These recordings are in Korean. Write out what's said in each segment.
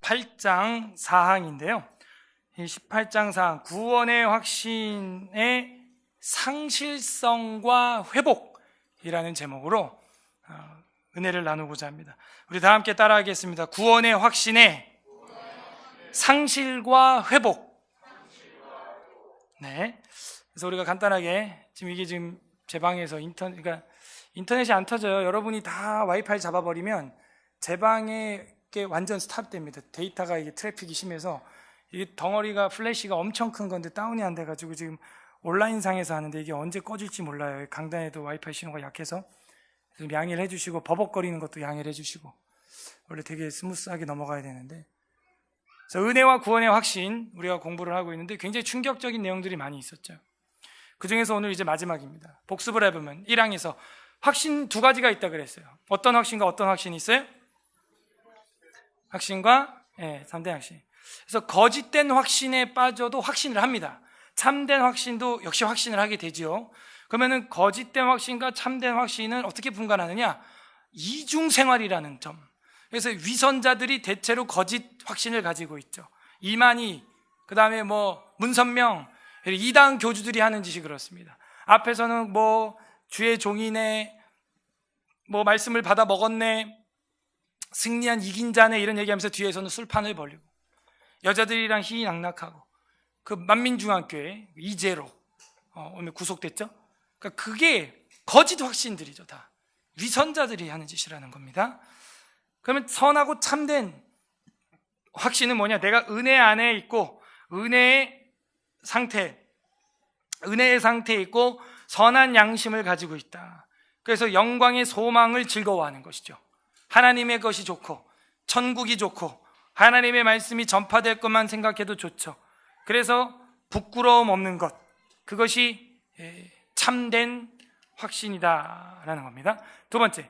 18장 4항인데요. 이 18장 4항, 구원의 확신의 상실성과 회복이라는 제목으로 은혜를 나누고자 합니다. 우리 다 함께 따라하겠습니다. 구원의 확신의 상실과 회복. 네. 그래서 우리가 간단하게 지금 제 방에서 인터넷이 안 터져요. 여러분이 다 와이파이 잡아버리면 제 방에 완전 스탑됩니다. 데이터가 이게 트래픽이 심해서 이게 덩어리가 플래시가 엄청 큰 건데 다운이 안 돼가지고 지금 온라인상에서 하는데 이게 언제 꺼질지 몰라요. 강단에도 와이파이 신호가 약해서 좀 양해를 해주시고, 버벅거리는 것도 양해를 해주시고, 원래 되게 스무스하게 넘어가야 되는데. 그래서 은혜와 구원의 확신 우리가 공부를 하고 있는데 굉장히 충격적인 내용들이 많이 있었죠. 그 중에서 오늘 이제 마지막입니다. 복습을 해보면 1항에서 확신 두 가지가 있다 그랬어요. 어떤 확신과 어떤 확신이 있어요? 확신과 참된 확신. 그래서 거짓된 확신에 빠져도 확신을 합니다. 참된 확신도 역시 확신을 하게 되지요. 그러면은 거짓된 확신과 참된 확신은 어떻게 분간하느냐? 이중생활이라는 점. 그래서 위선자들이 대체로 거짓 확신을 가지고 있죠. 이만희, 그 다음에 문선명, 이단 교주들이 하는 짓이 그렇습니다. 앞에서는 주의 종이네, 말씀을 받아 먹었네, 승리한 이긴 자네, 이런 얘기하면서 뒤에서는 술판을 벌리고, 여자들이랑 희희낙낙하고, 그 만민중앙교회 이재로 오늘 구속됐죠. 그러니까 그게 거짓 확신들이죠. 다 위선자들이 하는 짓이라는 겁니다. 그러면 선하고 참된 확신은 뭐냐? 내가 은혜 안에 있고 은혜의 상태에 있고 선한 양심을 가지고 있다. 그래서 영광의 소망을 즐거워하는 것이죠. 하나님의 것이 좋고 천국이 좋고 하나님의 말씀이 전파될 것만 생각해도 좋죠. 그래서 부끄러움 없는 것, 그것이 참된 확신이다라는 겁니다. 두 번째,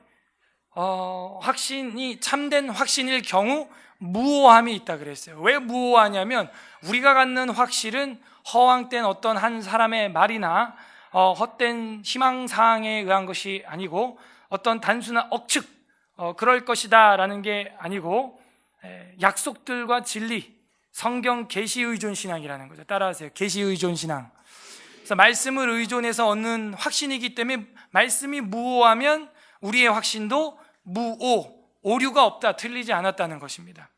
확신이 참된 확신일 경우 무오함이 있다 그랬어요. 왜 무오하냐면 우리가 갖는 확실은 허황된 어떤 한 사람의 말이나 헛된 희망사항에 의한 것이 아니고 어떤 단순한 억측, 그럴 것이다 라는 게 아니고 약속들과 진리, 성경 계시의존신앙이라는 거죠. 따라하세요. 계시의존신앙. 그래서 말씀을 의존해서 얻는 확신이기 때문에 말씀이 무오하면 우리의 확신도 오류가 없다, 틀리지 않았다는 것입니다.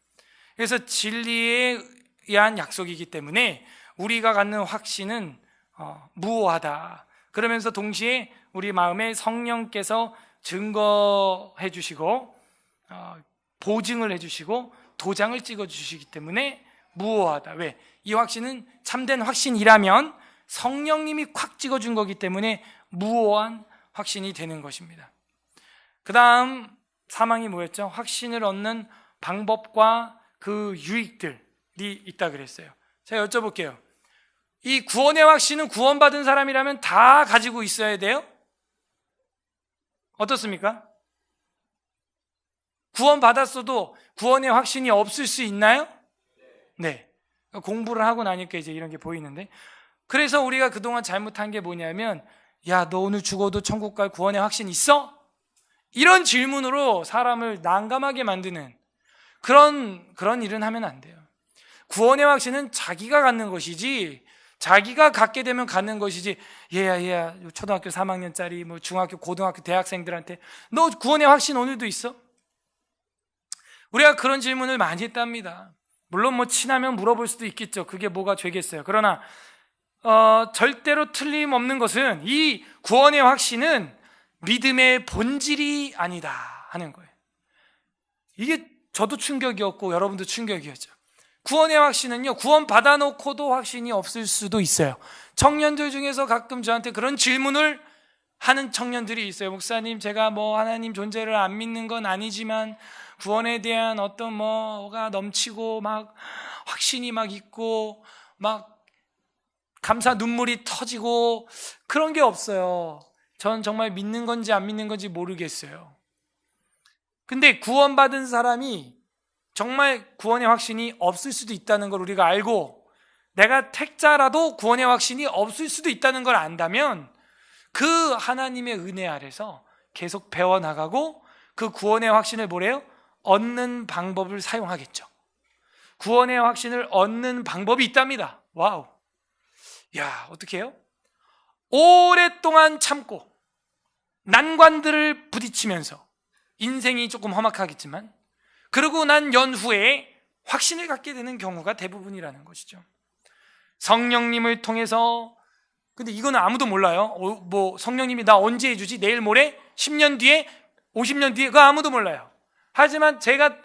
그래서 진리에 의한 약속이기 때문에 우리가 갖는 확신은 무오하다. 그러면서 동시에 우리 마음에 성령께서 증거해 주시고 보증을 해 주시고 도장을 찍어 주시기 때문에 무오하다. 왜? 이 확신은 참된 확신이라면 성령님이 콱 찍어준 거기 때문에 무오한 확신이 되는 것입니다. 그 다음 사망이 뭐였죠? 확신을 얻는 방법과 그 유익들이 있다 그랬어요. 제가 여쭤볼게요. 이 구원의 확신은 구원받은 사람이라면 다 가지고 있어야 돼요? 어떻습니까? 구원받았어도 구원의 확신이 없을 수 있나요? 네. 공부를 하고 나니까 이제 이런 게 보이는데, 그래서 우리가 그동안 잘못한 게 뭐냐면, 야, 너 오늘 죽어도 천국 갈 구원의 확신 있어? 이런 질문으로 사람을 난감하게 만드는 그런 일은 하면 안 돼요. 구원의 확신은 자기가 갖는 것이지, 자기가 갖게 되면 갖는 것이지, 얘야 초등학교 3학년짜리 중학교 고등학교 대학생들한테 너 구원의 확신 오늘도 있어? 우리가 그런 질문을 많이 했답니다. 물론 친하면 물어볼 수도 있겠죠. 그게 뭐가 죄겠어요. 그러나 절대로 틀림없는 것은 이 구원의 확신은 믿음의 본질이 아니다 하는 거예요. 이게 저도 충격이었고 여러분도 충격이었죠. 구원의 확신은요, 구원 받아놓고도 확신이 없을 수도 있어요. 청년들 중에서 가끔 저한테 그런 질문을 하는 청년들이 있어요. 목사님, 제가 하나님 존재를 안 믿는 건 아니지만 구원에 대한 어떤 뭐가 넘치고 확신이 있고 감사 눈물이 터지고 그런 게 없어요. 전 정말 믿는 건지 안 믿는 건지 모르겠어요. 근데 구원받은 사람이 정말 구원의 확신이 없을 수도 있다는 걸 우리가 알고, 내가 택자라도 구원의 확신이 없을 수도 있다는 걸 안다면 그 하나님의 은혜 아래서 계속 배워나가고 그 구원의 확신을 뭐래요? 얻는 방법을 사용하겠죠. 구원의 확신을 얻는 방법이 있답니다. 와우. 야, 어떻게 해요? 오랫동안 참고 난관들을 부딪히면서 인생이 조금 험악하겠지만 그러고 난 연후에 확신을 갖게 되는 경우가 대부분이라는 것이죠. 성령님을 통해서, 근데 이거는 아무도 몰라요. 뭐 성령님이 나 언제 해주지? 내일 모레? 10년 뒤에? 50년 뒤에? 그거 아무도 몰라요. 하지만 제가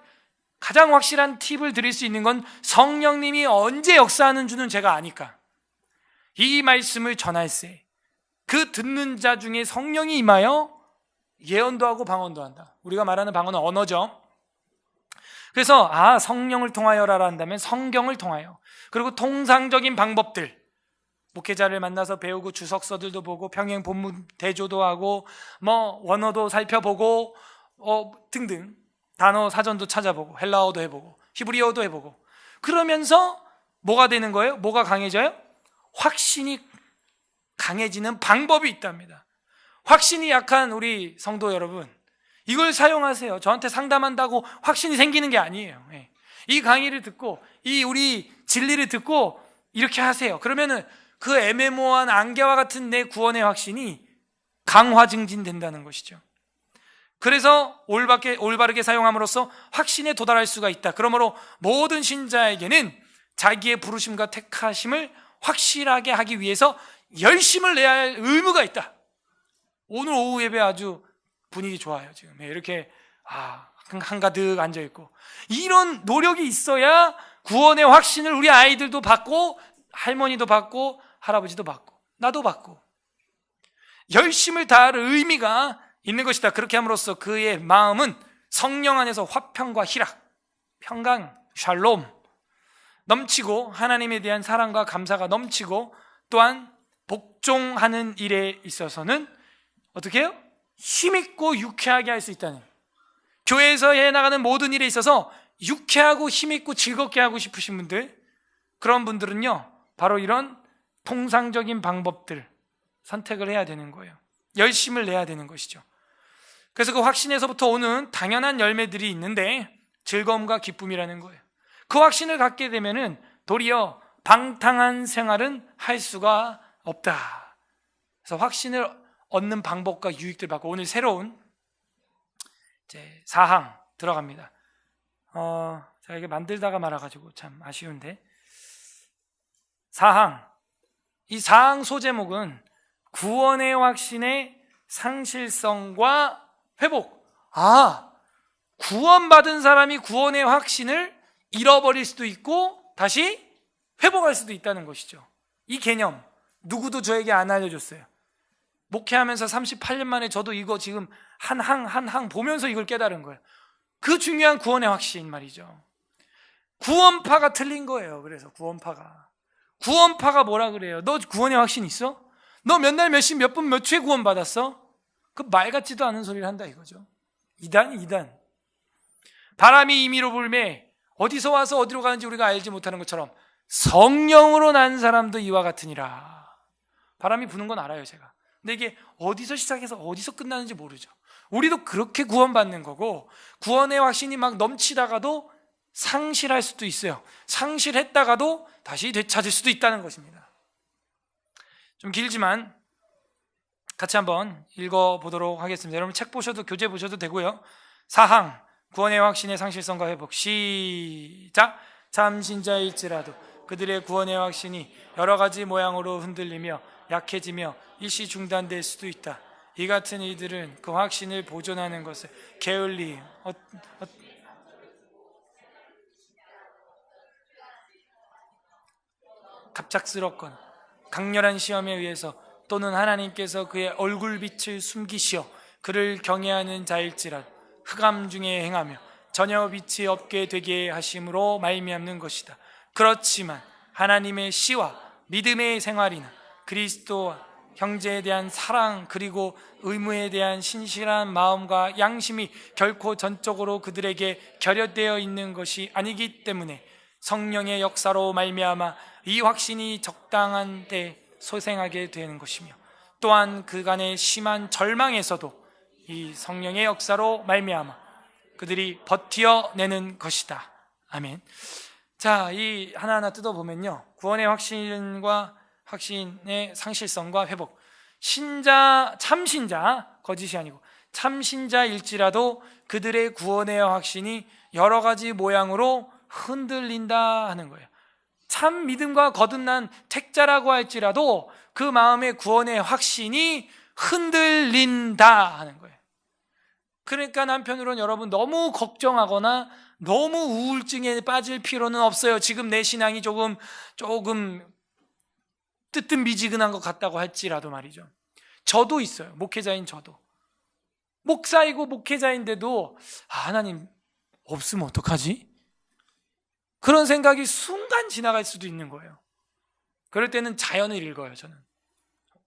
가장 확실한 팁을 드릴 수 있는 건 성령님이 언제 역사하는 줄은 제가 아니까 이 말씀을 전할세 그 듣는 자 중에 성령이 임하여 예언도 하고 방언도 한다. 우리가 말하는 방언은 언어죠. 그래서 성령을 통하여라 한다면 성경을 통하여, 그리고 통상적인 방법들, 목회자를 만나서 배우고 주석서들도 보고 평행 본문 대조도 하고 뭐 원어도 살펴보고 등등 단어 사전도 찾아보고 헬라어도 해보고 히브리어도 해보고 그러면서 뭐가 되는 거예요? 뭐가 강해져요? 확신이 강해지는 방법이 있답니다. 확신이 약한 우리 성도 여러분, 이걸 사용하세요. 저한테 상담한다고 확신이 생기는 게 아니에요. 이 강의를 듣고 이 우리 진리를 듣고 이렇게 하세요. 그러면은 그 애매모호한 안개와 같은 내 구원의 확신이 강화 증진된다는 것이죠. 그래서 올바르게 사용함으로써 확신에 도달할 수가 있다. 그러므로 모든 신자에게는 자기의 부르심과 택하심을 확실하게 하기 위해서 열심을 내야 할 의무가 있다. 오늘 오후 예배 아주 분위기 좋아요. 지금 이렇게 한가득 앉아있고 이런 노력이 있어야 구원의 확신을 우리 아이들도 받고 할머니도 받고 할아버지도 받고 나도 받고 열심을 다할 의미가 있는 것이다. 그렇게 함으로써 그의 마음은 성령 안에서 화평과 희락, 평강, 샬롬 넘치고 하나님에 대한 사랑과 감사가 넘치고 또한 복종하는 일에 있어서는 어떻게 해요? 힘있고 유쾌하게 할 수 있다는, 교회에서 해나가는 모든 일에 있어서 유쾌하고 힘있고 즐겁게 하고 싶으신 분들, 그런 분들은요 바로 이런 통상적인 방법들 선택을 해야 되는 거예요. 열심을 내야 되는 것이죠. 그래서 그 확신에서부터 오는 당연한 열매들이 있는데 즐거움과 기쁨이라는 거예요. 그 확신을 갖게 되면은 도리어 방탕한 생활은 할 수가 없다. 그래서 확신을 얻는 방법과 유익들 받고 오늘 새로운 이제 4항 들어갑니다. 제가 이게 만들다가 말아가지고 참 아쉬운데 4항, 이 4항 소제목은 구원의 확신의 상실성과 회복. 구원받은 사람이 구원의 확신을 잃어버릴 수도 있고 다시 회복할 수도 있다는 것이죠. 이 개념 누구도 저에게 안 알려줬어요. 목회하면서 38년 만에 저도 이거 지금 한 항 보면서 이걸 깨달은 거예요. 그 중요한 구원의 확신 말이죠. 구원파가 틀린 거예요. 그래서 구원파가 뭐라 그래요? 너 구원의 확신 있어? 너 몇 날, 몇 시, 몇 분, 몇 초에 구원 받았어? 그 말 같지도 않은 소리를 한다 이거죠. 이단. 바람이 임의로 불매 어디서 와서 어디로 가는지 우리가 알지 못하는 것처럼 성령으로 난 사람도 이와 같으니라. 바람이 부는 건 알아요 제가. 근데 이게 어디서 시작해서 어디서 끝나는지 모르죠. 우리도 그렇게 구원받는 거고 구원의 확신이 막 넘치다가도 상실할 수도 있어요. 상실했다가도 다시 되찾을 수도 있다는 것입니다. 좀 길지만 같이 한번 읽어보도록 하겠습니다. 여러분 책 보셔도 교재 보셔도 되고요. 4항 구원의 확신의 상실성과 회복. 시작. 참신자일지라도 그들의 구원의 확신이 여러 가지 모양으로 흔들리며 약해지며 일시 중단될 수도 있다. 이 같은 이들은 그 확신을 보존하는 것을 게을리 갑작스럽거나 강렬한 시험에 의해서 또는 하나님께서 그의 얼굴빛을 숨기시어 그를 경외하는 자일지라도 흑암 중에 행하며 전혀 빛이 없게 되게 하심으로 말미암는 것이다. 그렇지만 하나님의 시와 믿음의 생활이나 그리스도와 형제에 대한 사랑 그리고 의무에 대한 신실한 마음과 양심이 결코 전적으로 그들에게 결여되어 있는 것이 아니기 때문에 성령의 역사로 말미암아 이 확신이 적당한 때 소생하게 되는 것이며 또한 그간의 심한 절망에서도 이 성령의 역사로 말미암아 그들이 버텨내는 것이다. 아멘. 자, 이 하나하나 뜯어보면요, 구원의 확신과 확신의 상실성과 회복. 참신자, 거짓이 아니고 참신자일지라도 그들의 구원의 확신이 여러 가지 모양으로 흔들린다 하는 거예요. 참 믿음과 거듭난 택자라고 할지라도 그 마음의 구원의 확신이 흔들린다 하는 거예요. 그러니까 한편으로는 여러분 너무 걱정하거나 너무 우울증에 빠질 필요는 없어요. 지금 내 신앙이 조금 뜨뜻미지근한 것 같다고 할지라도 말이죠. 저도 있어요. 목회자인 저도. 목사이고 목회자인데도 하나님 없으면 어떡하지? 그런 생각이 순간 지나갈 수도 있는 거예요. 그럴 때는 자연을 읽어요. 저는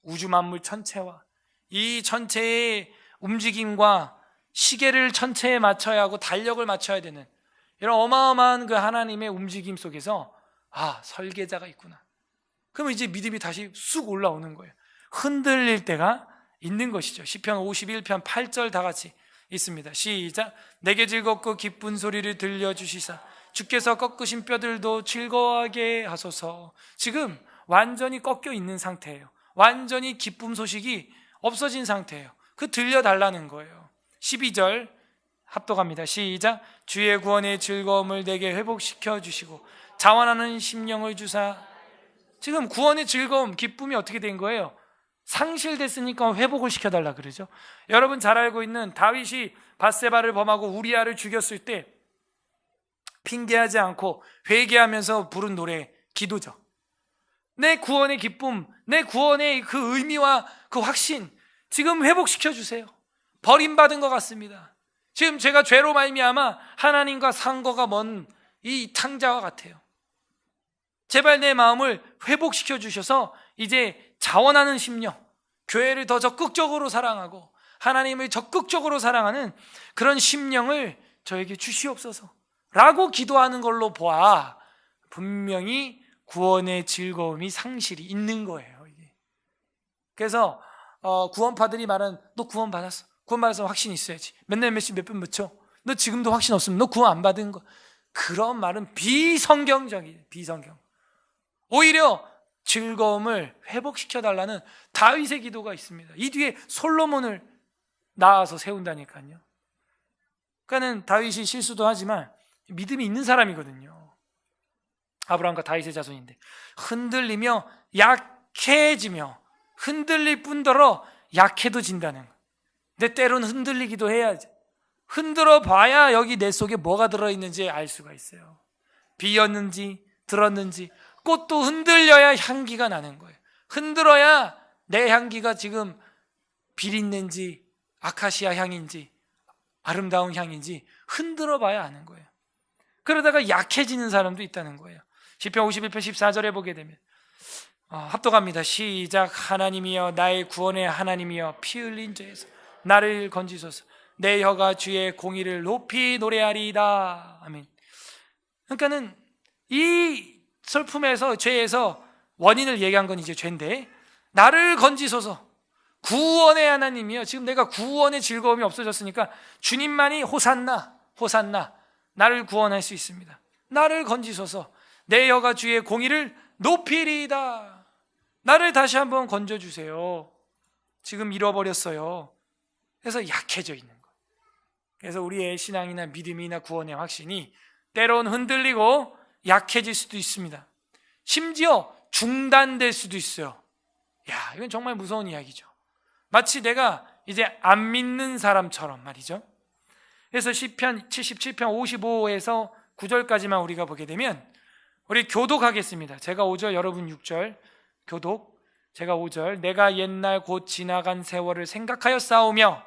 우주 만물 천체와 이 전체의 움직임과 시계를 천체에 맞춰야 하고 달력을 맞춰야 되는 이런 어마어마한 그 하나님의 움직임 속에서 설계자가 있구나. 그러면 이제 믿음이 다시 쑥 올라오는 거예요. 흔들릴 때가 있는 것이죠. 시편 51편 8절 다 같이 있습니다. 시작. 내게 즐겁고 기쁜 소리를 들려주시사 주께서 꺾으신 뼈들도 즐거워하게 하소서. 지금 완전히 꺾여 있는 상태예요. 완전히 기쁨 소식이 없어진 상태예요. 그 들려달라는 거예요. 12절 합독합니다. 시작. 주의 구원의 즐거움을 내게 회복시켜 주시고 자원하는 심령을 주사. 지금 구원의 즐거움, 기쁨이 어떻게 된 거예요? 상실됐으니까 회복을 시켜달라 그러죠. 여러분 잘 알고 있는 다윗이 밧세바를 범하고 우리아를 죽였을 때 핑계하지 않고 회개하면서 부른 노래, 기도죠. 내 구원의 기쁨, 내 구원의 그 의미와 그 확신 지금 회복시켜 주세요. 버림받은 것 같습니다. 지금 제가 죄로 말미암아 하나님과 상거가 먼 이 탕자와 같아요. 제발 내 마음을 회복시켜 주셔서 이제 자원하는 심령, 교회를 더 적극적으로 사랑하고 하나님을 적극적으로 사랑하는 그런 심령을 저에게 주시옵소서 라고 기도하는 걸로 보아 분명히 구원의 즐거움이 상실이 있는 거예요. 이게. 그래서 구원파들이 말하는 너 구원 받았어. 구원 받아서 확신 있어야지. 맨날 몇십 몇 번 묻혀. 너 지금도 확신 없으면 너 구원 안 받은 거. 그런 말은 비성경적이에요. 비성경. 오히려 즐거움을 회복시켜달라는 다윗의 기도가 있습니다. 이 뒤에 솔로몬을 낳아서 세운다니까요. 그러니까는 다윗이 실수도 하지만 믿음이 있는 사람이거든요. 아브라함과 다윗의 자손인데 흔들리며 약해지며 흔들릴 뿐더러 약해도 진다는 거. 근데 때로는 흔들리기도 해야지. 흔들어 봐야 여기 내 속에 뭐가 들어있는지 알 수가 있어요. 비였는지 들었는지. 꽃도 흔들려야 향기가 나는 거예요. 흔들어야 내 향기가 지금 비린내인지 아카시아 향인지 아름다운 향인지 흔들어 봐야 아는 거예요. 그러다가 약해지는 사람도 있다는 거예요. 시편 51편 14절에 보게 되면 합독합니다. 시작. 하나님이여 나의 구원의 하나님이여 피 흘린 죄에서 나를 건지소서. 내 혀가 주의 공의를 높이 노래하리이다. 아멘. 그러니까는 이 슬픔에서 죄에서 원인을 얘기한 건 이제 죄인데 나를 건지소서. 구원의 하나님이여. 지금 내가 구원의 즐거움이 없어졌으니까 주님만이 호산나 호산나 나를 구원할 수 있습니다. 나를 건지소서. 내 혀가 주의 공의를 높이리이다. 나를 다시 한번 건져주세요. 지금 잃어버렸어요. 그래서 약해져 있는 거예요. 그래서 우리의 신앙이나 믿음이나 구원의 확신이 때론 흔들리고 약해질 수도 있습니다. 심지어 중단될 수도 있어요. 이건 정말 무서운 이야기죠. 마치 내가 이제 안 믿는 사람처럼 말이죠. 그래서 시편 77편 55에서 9절까지만 우리가 보게 되면 우리 교독하겠습니다. 제가 5절, 여러분 6절 교독. 제가 5절. 내가 옛날 곧 지나간 세월을 생각하여 싸우며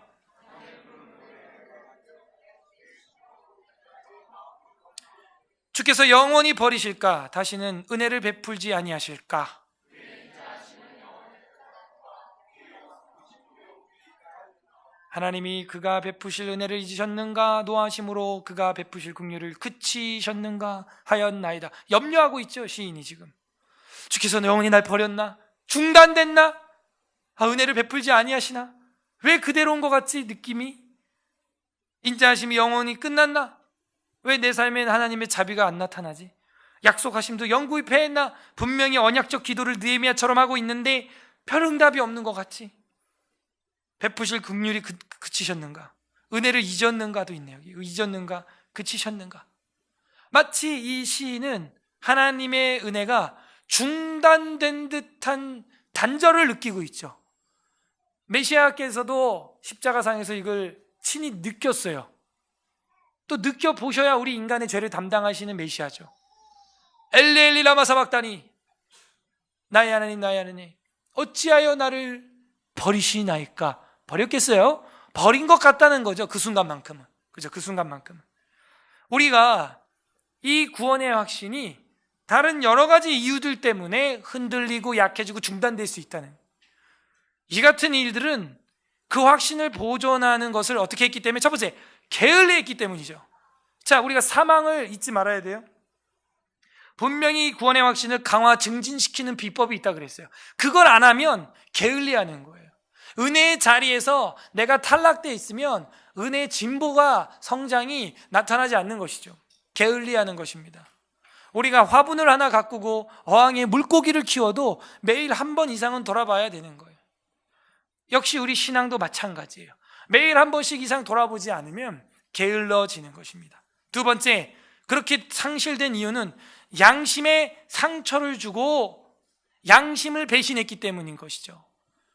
주께서 영원히 버리실까? 다시는 은혜를 베풀지 아니하실까? 하나님이 그가 베푸실 은혜를 잊으셨는가? 노하심으로 그가 베푸실 긍휼을 그치셨는가? 하였나이다. 염려하고 있죠, 시인이 지금. 주께서 영원히 날 버렸나? 중단됐나? 은혜를 베풀지 아니하시나? 왜 그대로인 것 같지, 느낌이? 인자하심이 영원히 끝났나? 왜 내 삶엔 하나님의 자비가 안 나타나지? 약속하심도 영구히 패했나? 분명히 언약적 기도를 느헤미야처럼 하고 있는데 별 응답이 없는 것 같지? 베푸실 긍휼이 그치셨는가? 은혜를 잊었는가도 있네요. 잊었는가? 그치셨는가? 마치 이 시인은 하나님의 은혜가 중단된 듯한 단절을 느끼고 있죠. 메시아께서도 십자가상에서 이걸 친히 느꼈어요. 또 느껴보셔야 우리 인간의 죄를 담당하시는 메시아죠. 엘리 엘리 라마 사박다니, 나의 하나님 나의 하나님 어찌하여 나를 버리시나이까? 버렸겠어요? 버린 것 같다는 거죠. 그 순간만큼은. 그죠? 그 순간만큼은. 우리가 이 구원의 확신이 다른 여러 가지 이유들 때문에 흔들리고 약해지고 중단될 수 있다는, 이 같은 일들은 그 확신을 보존하는 것을 어떻게 했기 때문에? 첫 번째, 게을리했기 때문이죠. 자, 우리가 사망을 잊지 말아야 돼요. 분명히 구원의 확신을 강화, 증진시키는 비법이 있다 그랬어요. 그걸 안 하면 게을리하는 거예요. 은혜의 자리에서 내가 탈락되어 있으면 은혜의 진보가, 성장이 나타나지 않는 것이죠. 게을리하는 것입니다. 우리가 화분을 하나 가꾸고 어항에 물고기를 키워도 매일 한 번 이상은 돌아봐야 되는 거예요. 역시 우리 신앙도 마찬가지예요. 매일 한 번씩 이상 돌아보지 않으면 게을러지는 것입니다. 두 번째, 그렇게 상실된 이유는 양심에 상처를 주고 양심을 배신했기 때문인 것이죠.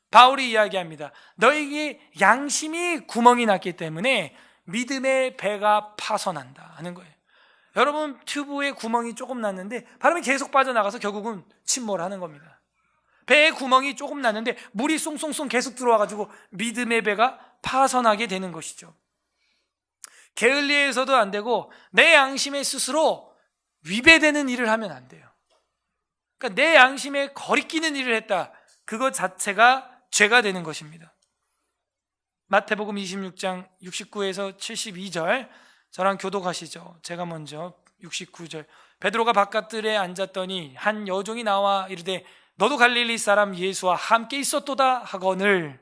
바울이 이야기합니다. 너에게 양심이 구멍이 났기 때문에 믿음의 배가 파선한다 하는 거예요. 여러분, 튜브에 구멍이 조금 났는데 바람이 계속 빠져나가서 결국은 침몰하는 겁니다. 배에 구멍이 조금 났는데 물이 쏭쏭쏭 계속 들어와가지고 믿음의 배가 파선하게 되는 것이죠. 게을리해서도 안 되고 내 양심에 스스로 위배되는 일을 하면 안 돼요. 그러니까 내 양심에 거리끼는 일을 했다, 그것 자체가 죄가 되는 것입니다. 마태복음 26장 69에서 72절 저랑 교독하시죠. 제가 먼저 69절. 베드로가 바깥들에 앉았더니 한 여종이 나와 이르되 너도 갈릴리 사람 예수와 함께 있었도다 하거늘,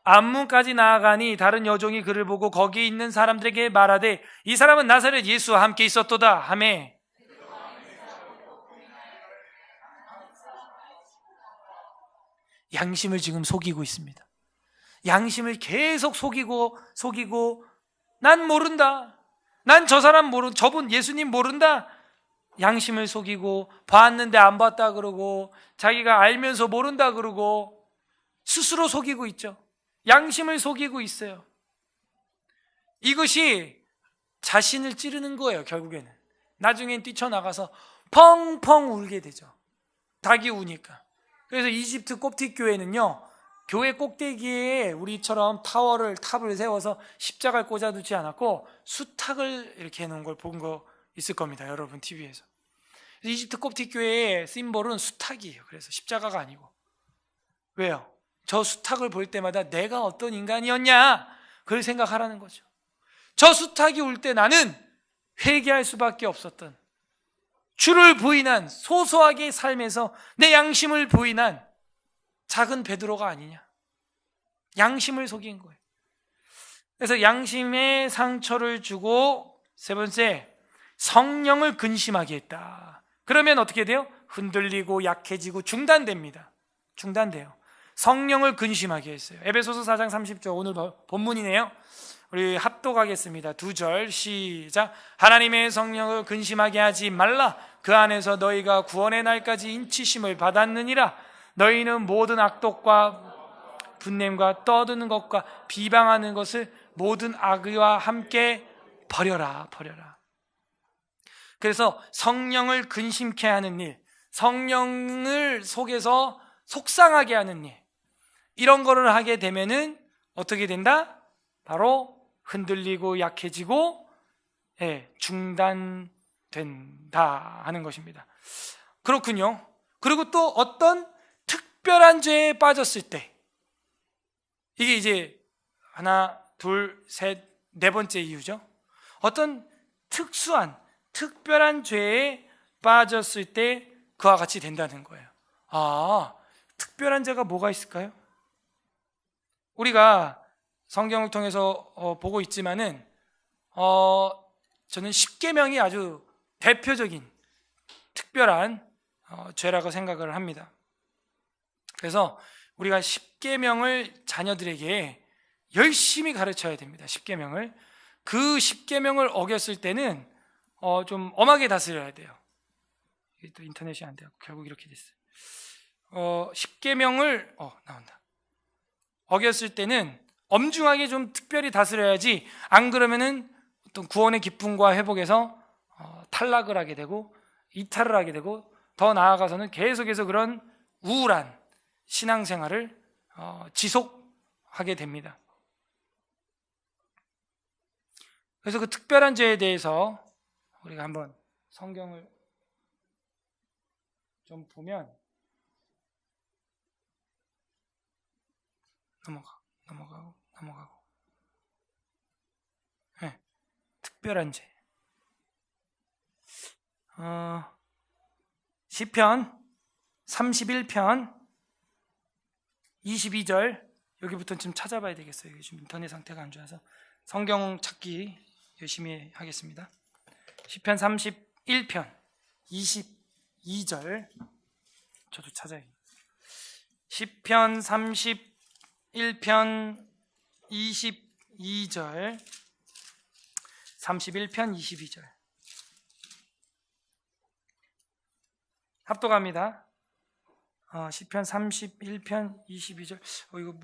앞문까지 나아가니 다른 여종이 그를 보고 거기에 있는 사람들에게 말하되 이 사람은 나사렛 예수와 함께 있었도다 하매, 양심을 지금 속이고 있습니다. 양심을 계속 속이고 난 모른다, 난 저 사람 저분 예수님 모른다, 양심을 속이고 봤는데 안 봤다 그러고 자기가 알면서 모른다 그러고 스스로 속이고 있죠. 양심을 속이고 있어요. 이것이 자신을 찌르는 거예요. 결국에는 나중엔 뛰쳐나가서 펑펑 울게 되죠. 닭이 우니까. 그래서 이집트 콥틱 교회는요, 교회 꼭대기에 우리처럼 탑을 세워서 십자가를 꽂아두지 않았고 수탉을 이렇게 해놓은 걸 본 거 있을 겁니다. 여러분 TV에서. 이집트 콥틱 교회의 심볼은 수탉이에요. 그래서 십자가가 아니고. 왜요? 저 수탉을 볼 때마다 내가 어떤 인간이었냐, 그걸 생각하라는 거죠. 저 수탉이 울 때 나는 회개할 수밖에 없었던, 주를 부인한, 소소하게 삶에서 내 양심을 부인한 작은 베드로가 아니냐. 양심을 속인 거예요. 그래서 양심에 상처를 주고, 세 번째, 성령을 근심하게 했다. 그러면 어떻게 돼요? 흔들리고 약해지고 중단됩니다. 중단돼요. 성령을 근심하게 했어요. 에베소서 4장 30절, 오늘 본문이네요. 우리 합독하겠습니다. 2절 시작. 하나님의 성령을 근심하게 하지 말라. 그 안에서 너희가 구원의 날까지 인치심을 받았느니라. 너희는 모든 악독과 분냄과 떠드는 것과 비방하는 것을 모든 악의와 함께 버려라. 그래서 성령을 근심케 하는 일, 성령을 속에서 속상하게 하는 일, 이런 거를 하게 되면은 어떻게 된다? 바로 흔들리고 약해지고 중단된다 하는 것입니다. 그렇군요. 그리고 또 어떤 특별한 죄에 빠졌을 때, 이게 이제 하나, 둘, 셋, 네 번째 이유죠. 어떤 특별한 죄에 빠졌을 때 그와 같이 된다는 거예요. 특별한 죄가 뭐가 있을까요? 우리가 성경을 통해서 보고 있지만은 저는 십계명이 아주 대표적인 특별한 죄라고 생각을 합니다. 그래서 우리가 십계명을 자녀들에게 열심히 가르쳐야 됩니다. 십계명을. 그 십계명을 어겼을 때는 좀 엄하게 다스려야 돼요. 이게 또 인터넷이 안 돼요. 결국 이렇게 됐어요. 십계명을 나온다. 어겼을 때는 엄중하게 좀 특별히 다스려야지, 안 그러면은 어떤 구원의 기쁨과 회복에서 탈락을 하게 되고 이탈을 하게 되고, 더 나아가서는 계속해서 그런 우울한 신앙생활을 지속하게 됩니다. 그래서 그 특별한 죄에 대해서 우리가 한번 성경을 좀 보면, 넘어가고. 네, 특별한 죄. 시편 31편 22절, 여기부터 좀 찾아봐야 되겠어요. 요즘 인터넷 상태가 안 좋아서 성경 찾기 열심히 하겠습니다. 시편 31편 22절, 저도 찾아야겠네요. 시편 31편 22절, 31편 22절 합독합니다. 시편 31편 22절, 이거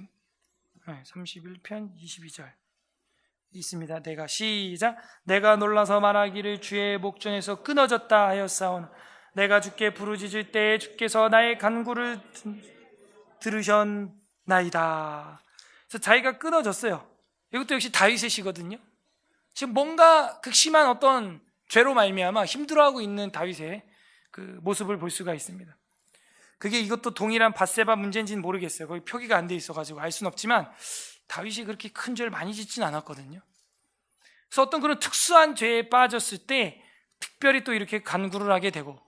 31편 22절 있습니다. 내가 시작. 내가 놀라서 말하기를 주의 목전에서 끊어졌다 하였사오나, 내가 주께 부르짖을 때에 주께서 나의 간구를 들으셨나이다. 그래서 자기가 끊어졌어요. 이것도 역시 다윗의 시거든요. 지금 뭔가 극심한 어떤 죄로 말미암아 힘들어하고 있는 다윗의 그 모습을 볼 수가 있습니다. 그게 이것도 동일한 밧세바 문제인지는 모르겠어요. 거기 표기가 안 돼 있어가지고 알 수는 없지만 다윗이 그렇게 큰 죄를 많이 짓진 않았거든요. 그래서 어떤 그런 특수한 죄에 빠졌을 때 특별히 또 이렇게 간구를 하게 되고,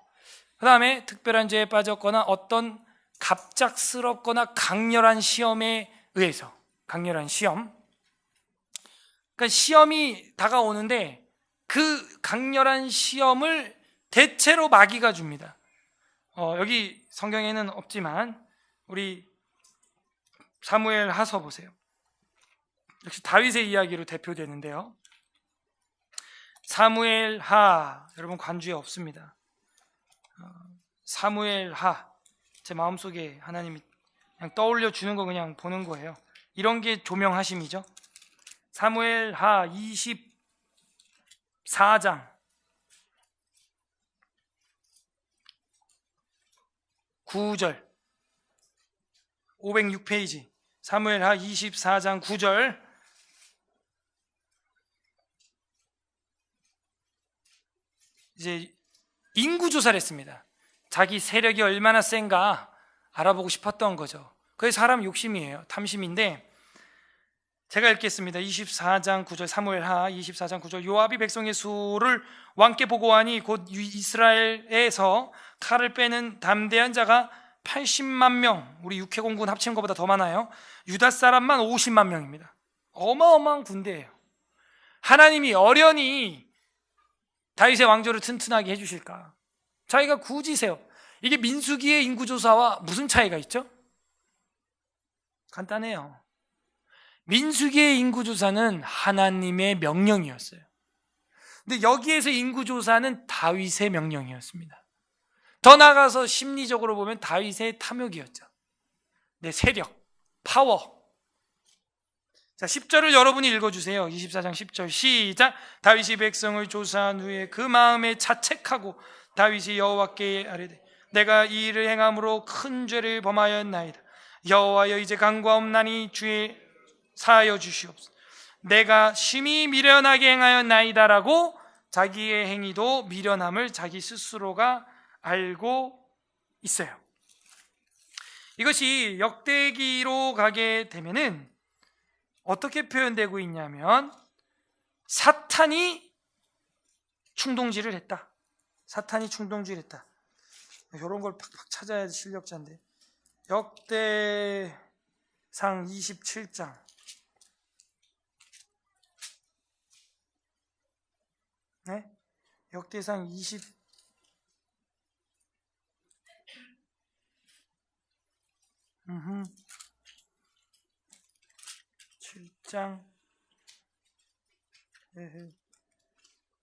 그 다음에 특별한 죄에 빠졌거나 어떤 갑작스럽거나 강렬한 시험에 의해서, 강렬한 시험, 그러니까 시험이 다가오는데 그 강렬한 시험을 대체로 마귀가 줍니다. 여기 성경에는 없지만 우리 사무엘 하서 보세요. 역시 다윗의 이야기로 대표되는데요. 사무엘 하, 여러분 관주에 없습니다. 사무엘 하, 제 마음속에 하나님이 그냥 떠올려 주는 거 그냥 보는 거예요. 이런 게 조명하심이죠. 사무엘 하 24장 9절, 506페이지 사무엘 하 24장 9절. 이제 인구조사를 했습니다. 자기 세력이 얼마나 센가 알아보고 싶었던 거죠. 그게 사람 욕심이에요. 탐심인데, 제가 읽겠습니다. 24장 9절, 사무엘 하 24장 9절. 요압이 백성의 수를 왕께 보고하니 곧 이스라엘에서 칼을 빼는 담대한 자가 80만 명, 우리 육해공군 합친 것보다 더 많아요. 유다 사람만 50만 명입니다. 어마어마한 군대예요. 하나님이 어련히 다윗의 왕조를 튼튼하게 해주실까? 자기가 굳이 세요. 이게 민수기의 인구조사와 무슨 차이가 있죠? 간단해요. 민수기의 인구조사는 하나님의 명령이었어요. 근데 여기에서 인구조사는 다윗의 명령이었습니다. 더 나아가서 심리적으로 보면 다윗의 탐욕이었죠. 내 세력, 파워. 자, 10절을 여러분이 읽어주세요. 24장 10절 시작. 다윗이 백성을 조사한 후에 그 마음에 자책하고 다윗이 여호와께 아뢰되, 내가 이 일을 행함으로 큰 죄를 범하였나이다. 여호와여, 이제 간구하옵나니 주의 사하여 주시옵소서. 내가 심히 미련하게 행하였나이다라고 자기의 행위도 미련함을 자기 스스로가 알고 있어요. 이것이 역대기로 가게 되면은 어떻게 표현되고 있냐면, 사탄이 충동질을 했다. 사탄이 충동질을 했다. 이런 걸 팍팍 찾아야 실력자인데, 역대상 27장. 네? 역대상 27장.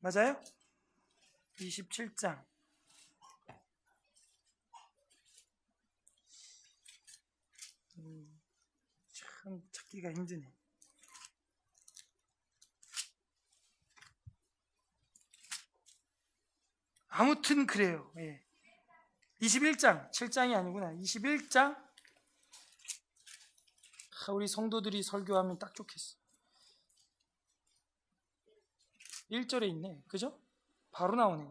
맞아요? 27장. 참 찾기가 힘드네. 아무튼 그래요. 21장, 7장이 아니구나. 21장. 우리 성도들이 설교하면 딱 좋겠어. 1절에 있네. 그죠? 바로 나오네.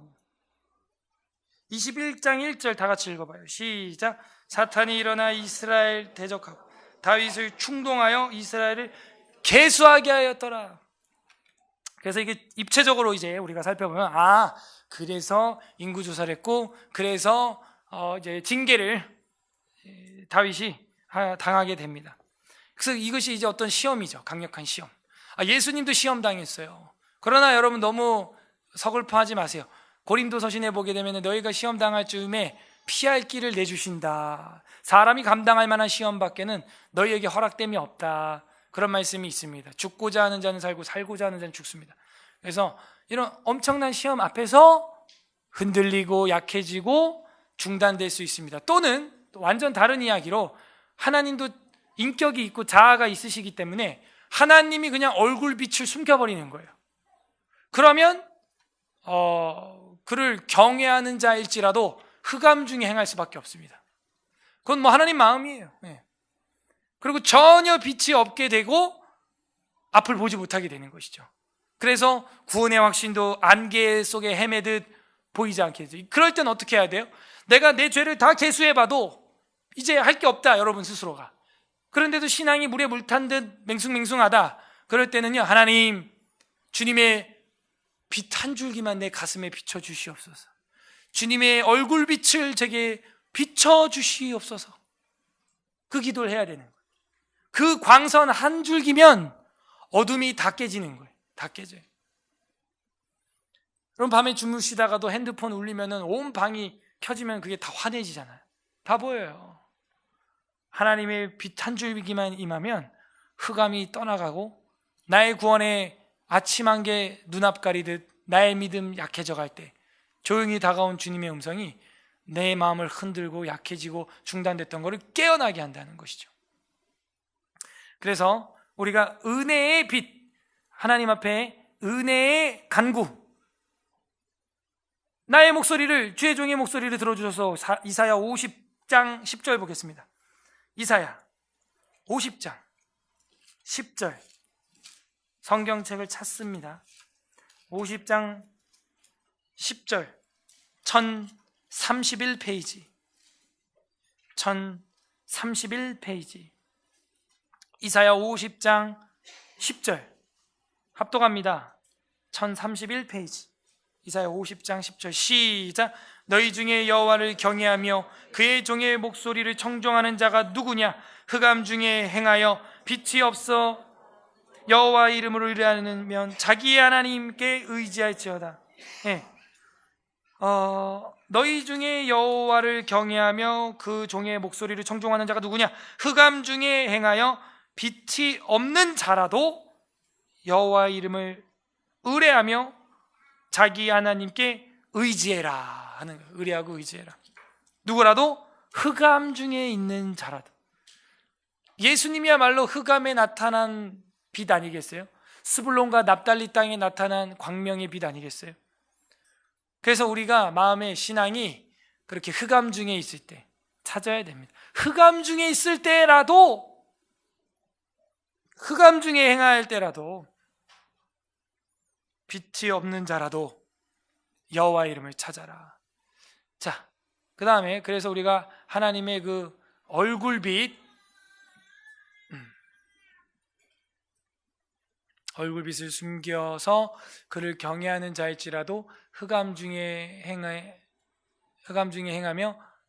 21장 1절 다 같이 읽어봐요. 시작. 사탄이 일어나 이스라엘 대적하고 다윗을 충동하여 이스라엘을 계수하게 하였더라. 그래서 이게 입체적으로 이제 우리가 살펴보면, 그래서 인구조사를 했고, 그래서 이제 징계를 다윗이 당하게 됩니다. 그래서 이것이 이제 어떤 시험이죠. 강력한 시험. 예수님도 시험 당했어요. 그러나 여러분 너무 서글퍼하지 마세요. 고린도서신에 보게 되면 너희가 시험 당할 즈음에 피할 길을 내주신다. 사람이 감당할 만한 시험밖에는 너희에게 허락됨이 없다. 그런 말씀이 있습니다. 죽고자 하는 자는 살고 살고자 하는 자는 죽습니다. 그래서 이런 엄청난 시험 앞에서 흔들리고 약해지고 중단될 수 있습니다. 또는 완전 다른 이야기로 하나님도 인격이 있고 자아가 있으시기 때문에 하나님이 그냥 얼굴빛을 숨겨버리는 거예요. 그러면 그를 경외하는 자일지라도 흑암 중에 행할 수밖에 없습니다. 그건 뭐 하나님 마음이에요. 그리고 전혀 빛이 없게 되고 앞을 보지 못하게 되는 것이죠. 그래서 구원의 확신도 안개 속에 헤매듯 보이지 않게 되죠. 그럴 땐 어떻게 해야 돼요? 내가 내 죄를 다 계수해봐도 이제 할 게 없다, 여러분 스스로가. 그런데도 신앙이 물에 물 탄 듯 맹숭맹숭하다. 그럴 때는요, 하나님, 주님의 빛 한 줄기만 내 가슴에 비춰주시옵소서. 주님의 얼굴빛을 제게 비춰주시옵소서. 그 기도를 해야 되는 거예요. 그 광선 한 줄기면 어둠이 다 깨지는 거예요. 다 깨져요. 그럼 밤에 주무시다가도 핸드폰 울리면 온 방이 켜지면 그게 다 환해지잖아요. 다 보여요. 하나님의 빛 한 줄기만 임하면 흑암이 떠나가고 나의 구원의 아침 한개 눈앞 가리듯 나의 믿음 약해져 갈 때 조용히 다가온 주님의 음성이 내 마음을 흔들고 약해지고 중단됐던 것을 깨어나게 한다는 것이죠. 그래서 우리가 은혜의 빛, 하나님 앞에 은혜의 간구, 나의 목소리를, 주의 종의 목소리를 들어주셔서 이사야 50장 10절 보겠습니다. 이사야 50장 10절 성경책을 찾습니다. 50장 10절 1031페이지 1031페이지 이사야 50장 10절 합독합니다. 1031페이지 이사야 50장 10절 시작. 너희 중에 여호와를 경외하며 그의 종의 목소리를 청종하는 자가 누구냐? 흑암 중에 행하여 빛이 없어 여호와 이름으로 의뢰하면 자기 하나님께 의지할지어다. 너희 중에 여호와를 경외하며 그 종의 목소리를 청종하는 자가 누구냐? 흑암 중에 행하여 빛이 없는 자라도 여호와 이름을 의뢰하며 자기 하나님께 의지해라 하는 거예요. 의뢰하고 의지해라. 누구라도 흑암 중에 있는 자라도. 예수님이야말로 흑암에 나타난 빛 아니겠어요? 스불론과 납달리 땅에 나타난 광명의 빛 아니겠어요? 그래서 우리가 마음의 신앙이 그렇게 흑암 중에 있을 때 찾아야 됩니다. 흑암 중에 있을 때라도, 흑암 중에 행할 때라도 빛이 없는 자라도 여호와 이름을 찾아라. 자, 그 다음에 그래서 우리가 하나님의 그 얼굴빛, 얼굴빛을 숨겨서 그를 경외하는 자일지라도 흑암 중에 행하며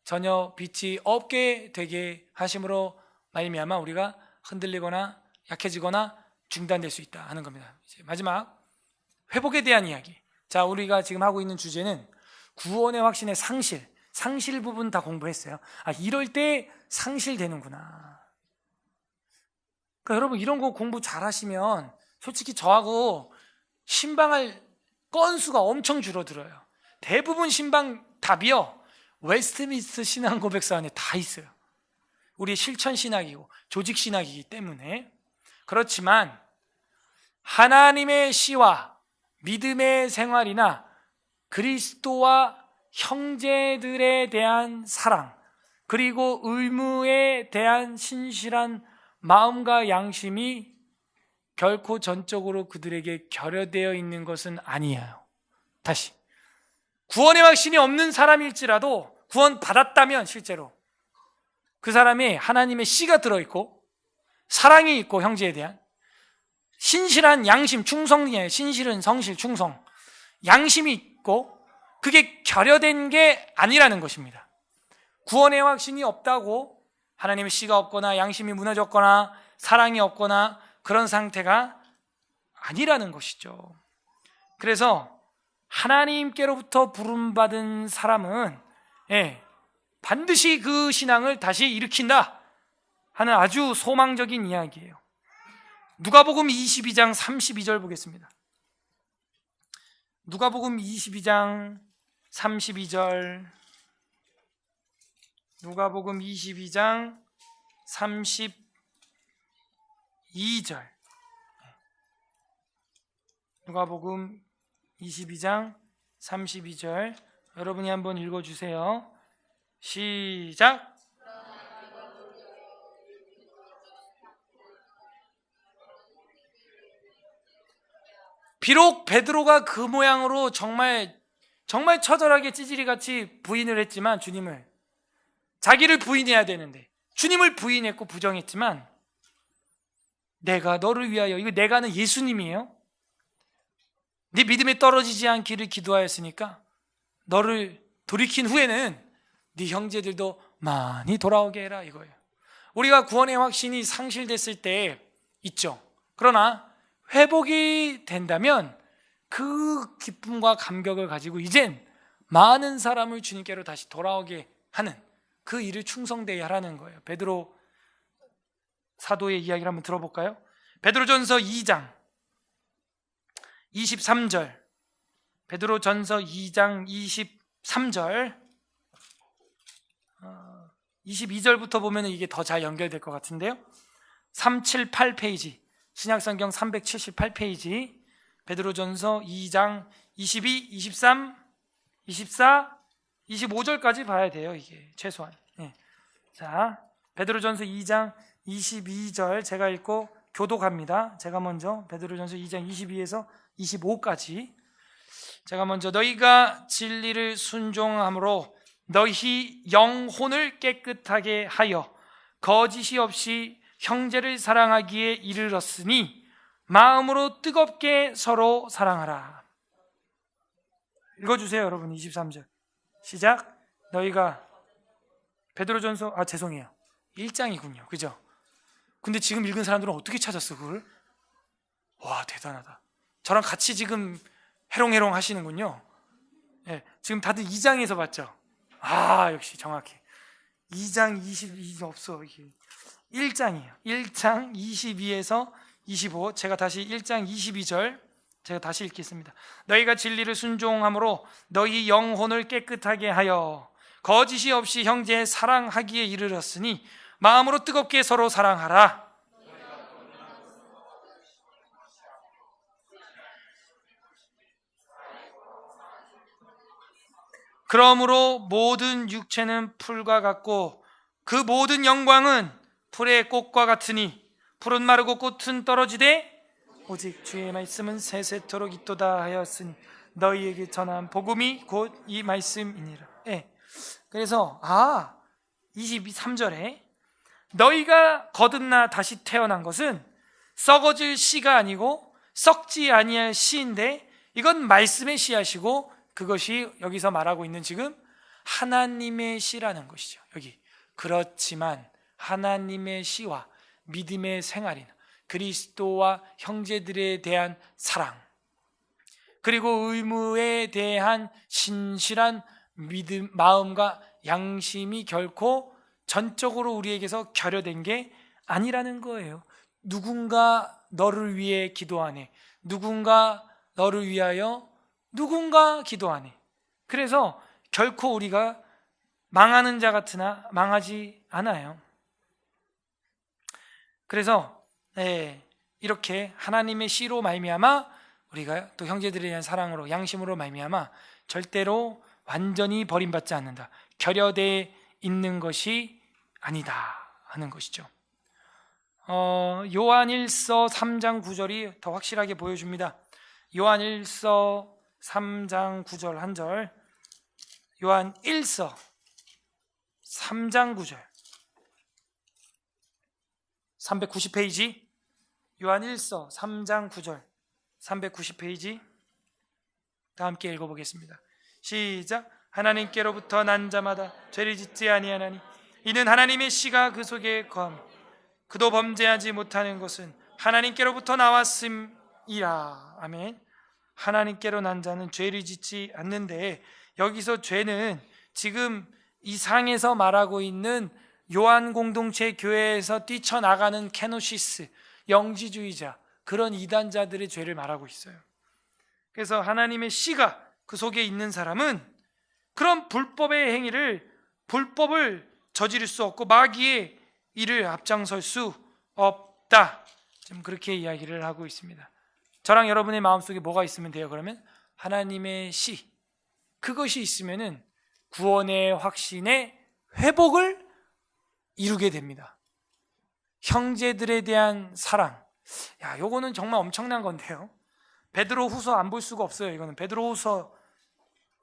전혀 빛이 없게 되게 하심으로 말미암아 우리가 흔들리거나 약해지거나 중단될 수 있다 하는 겁니다. 이제 마지막 회복에 대한 이야기. 자, 우리가 지금 하고 있는 주제는 구원의 확신의 상실 부분 다 공부했어요. 이럴 때 상실되는구나. 그러니까 여러분, 이런 거 공부 잘 하시면 솔직히 저하고 신방할 건수가 엄청 줄어들어요. 대부분 신방 답이요, 웨스트민스터 신앙 고백서 안에 다 있어요. 우리의 실천 신학이고 조직 신학이기 때문에. 그렇지만 하나님의 씨와 믿음의 생활이나 그리스도와 형제들에 대한 사랑, 그리고 의무에 대한 신실한 마음과 양심이 결코 전적으로 그들에게 결여되어 있는 것은 아니에요. 다시, 구원의 확신이 없는 사람일지라도 구원 받았다면 실제로 그 사람이 하나님의 씨가 들어있고 사랑이 있고 형제에 대한 신실한 양심, 충성이에요. 신실은 성실, 충성, 양심이 있고 그게 결여된 게 아니라는 것입니다. 구원의 확신이 없다고 하나님의 씨가 없거나 양심이 무너졌거나 사랑이 없거나 그런 상태가 아니라는 것이죠. 그래서 하나님께로부터 부름받은 사람은 반드시 그 신앙을 다시 일으킨다 하는 아주 소망적인 이야기예요. 누가복음 22장 32절 보겠습니다. 누가복음 22장 32절. 누가복음 22장 32절. 누가복음 22장 32절. 여러분이 한번 읽어주세요. 시작. 비록 베드로가 그 모양으로 정말 처절하게 찌질이같이 부인을 했지만, 주님을, 자기를 부인해야 되는데 주님을 부인했고 부정했지만, 내가 너를 위하여, 이거 내가는 예수님이에요. 네 믿음에 떨어지지 않기를 기도하였으니까 너를 돌이킨 후에는 네 형제들도 많이 돌아오게 해라, 이거예요. 우리가 구원의 확신이 상실됐을 때 있죠. 그러나 회복이 된다면 그 기쁨과 감격을 가지고 이젠 많은 사람을 주님께로 다시 돌아오게 하는 그 일을 충성되게 하라는 거예요. 베드로 사도의 이야기를 한번 들어볼까요? 베드로전서 2장 23절. 베드로전서 2장 23절. 22절부터 보면 이게 더 잘 연결될 것 같은데요. 378페이지, 신약성경 378페이지, 베드로전서 2장 22, 23, 24, 25절까지 봐야 돼요. 이게 최소한. 자, 베드로전서 2장 22절 제가 읽고 교독합니다. 제가 먼저 베드로전서 2장 22에서 25까지 제가 먼저, 너희가 진리를 순종함으로 너희 영혼을 깨끗하게 하여 거짓이 없이 형제를 사랑하기에 이르렀으니 마음으로 뜨겁게 서로 사랑하라. 읽어주세요, 여러분. 23절 시작. 너희가, 베드로전서, 죄송해요, 1장이군요. 그죠? 근데 지금 읽은 사람들은 어떻게 찾았어, 그걸? 와, 대단하다. 저랑 같이 지금 해롱해롱 하시는군요. 지금 다들 2장에서 봤죠? 역시 정확해. 2장 22 없어. 이게 1장이에요. 1장 22에서 25. 제가 다시 1장 22절 제가 다시 읽겠습니다. 너희가 진리를 순종함으로 너희 영혼을 깨끗하게 하여 거짓이 없이 형제의 사랑하기에 이르렀으니 마음으로 뜨겁게 서로 사랑하라. 그러므로 모든 육체는 풀과 같고 그 모든 영광은 풀의 꽃과 같으니 풀은 마르고 꽃은 떨어지되 오직 주의 말씀은 세세토록 있도다 하였으니 너희에게 전한 복음이 곧 이 말씀이니라. 그래서 23절에 너희가 거듭나 다시 태어난 것은 썩어질 씨가 아니고 썩지 아니할 씨인데 이건 말씀의 씨앗이고, 그것이 여기서 말하고 있는 지금 하나님의 씨라는 것이죠. 여기 그렇지만 하나님의 씨와 믿음의 생활인 그리스도와 형제들에 대한 사랑, 그리고 의무에 대한 신실한 믿음, 마음과 양심이 결코 전적으로 우리에게서 결여된 게 아니라는 거예요. 누군가 너를 위해 기도하네, 누군가 너를 위하여 누군가 기도하네. 그래서 결코 우리가 망하는 자 같으나 망하지 않아요. 그래서 이렇게 하나님의 씨로 말미암아 우리가 또 형제들에 대한 사랑으로 양심으로 말미암아 절대로 완전히 버림받지 않는다, 결여되어 있는 것이 아니다 하는 것이죠. 요한일서 3장 9절이 더 확실하게 보여줍니다. 요한일서 3장 9절 한 절, 요한일서 3장 9절 390페이지, 요한일서 3장 9절 390페이지 다 함께 읽어보겠습니다. 시작. 하나님께로부터 난 자마다 죄를 짓지 아니하나니 이는 하나님의 씨가 그 속에 거함 그도 범죄하지 못하는 것은 하나님께로부터 나왔음이라. 아멘. 하나님께로 난 자는 죄를 짓지 않는데, 여기서 죄는 지금 이 상에서 말하고 있는 요한 공동체 교회에서 뛰쳐나가는 케노시스, 영지주의자, 그런 이단자들의 죄를 말하고 있어요. 그래서 하나님의 씨가 그 속에 있는 사람은 그런 불법의 행위를, 불법을 저지를 수 없고 마귀의 일을 앞장설 수 없다, 지금 그렇게 이야기를 하고 있습니다. 저랑 여러분의 마음속에 뭐가 있으면 돼요? 그러면 하나님의 씨, 그것이 있으면은 구원의 확신의 회복을 이루게 됩니다. 형제들에 대한 사랑, 요거는 정말 엄청난 건데요. 베드로 후서 안 볼 수가 없어요. 이거는 베드로 후서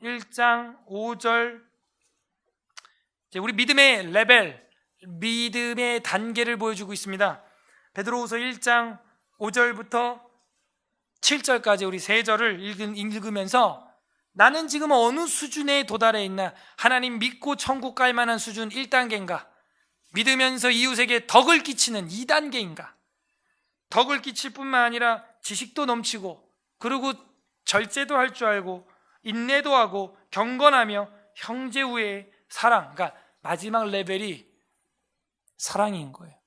1장 5절, 이제 우리 믿음의 레벨, 믿음의 단계를 보여주고 있습니다. 베드로 후서 1장 5절부터 7절까지 우리 세 절을 읽으면서 나는 지금 어느 수준에 도달해 있나, 하나님 믿고 천국 갈 만한 수준 1단계인가, 믿으면서 이웃에게 덕을 끼치는 2단계인가, 덕을 끼칠 뿐만 아니라 지식도 넘치고, 그리고 절제도 할 줄 알고, 인내도 하고, 경건하며 형제 우애의 사랑, 그러니까 마지막 레벨이 사랑인 거예요.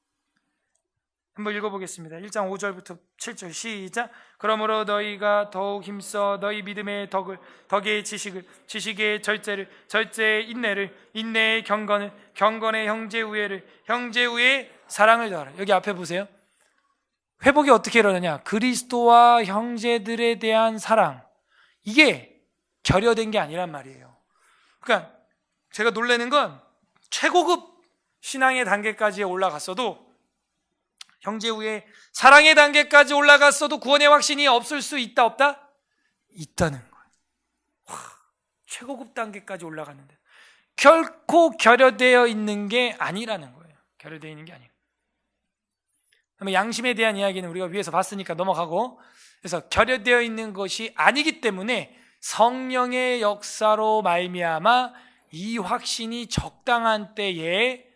한번 읽어보겠습니다. 1장 5절부터 7절 시작. 그러므로 너희가 더욱 힘써 너희 믿음의 덕을, 덕의 지식을, 지식의 절제를, 절제의 인내를, 인내의 경건을, 경건의 형제 우애를, 형제 우애의 사랑을 더하라. 여기 앞에 보세요. 회복이 어떻게 일어나냐? 그리스도와 형제들에 대한 사랑, 이게 결여된 게 아니란 말이에요. 그러니까 제가 놀라는 건 최고급 신앙의 단계까지 올라갔어도, 형제 우애 사랑의 단계까지 올라갔어도 구원의 확신이 없을 수 있다 없다? 있다는 거예요. 최고급 단계까지 올라갔는데 결코 결여되어 있는 게 아니라는 거예요. 결여되어 있는 게 아니에요. 그러면 양심에 대한 이야기는 우리가 위에서 봤으니까 넘어가고, 그래서 결여되어 있는 것이 아니기 때문에 성령의 역사로 말미암아 이 확신이 적당한 때에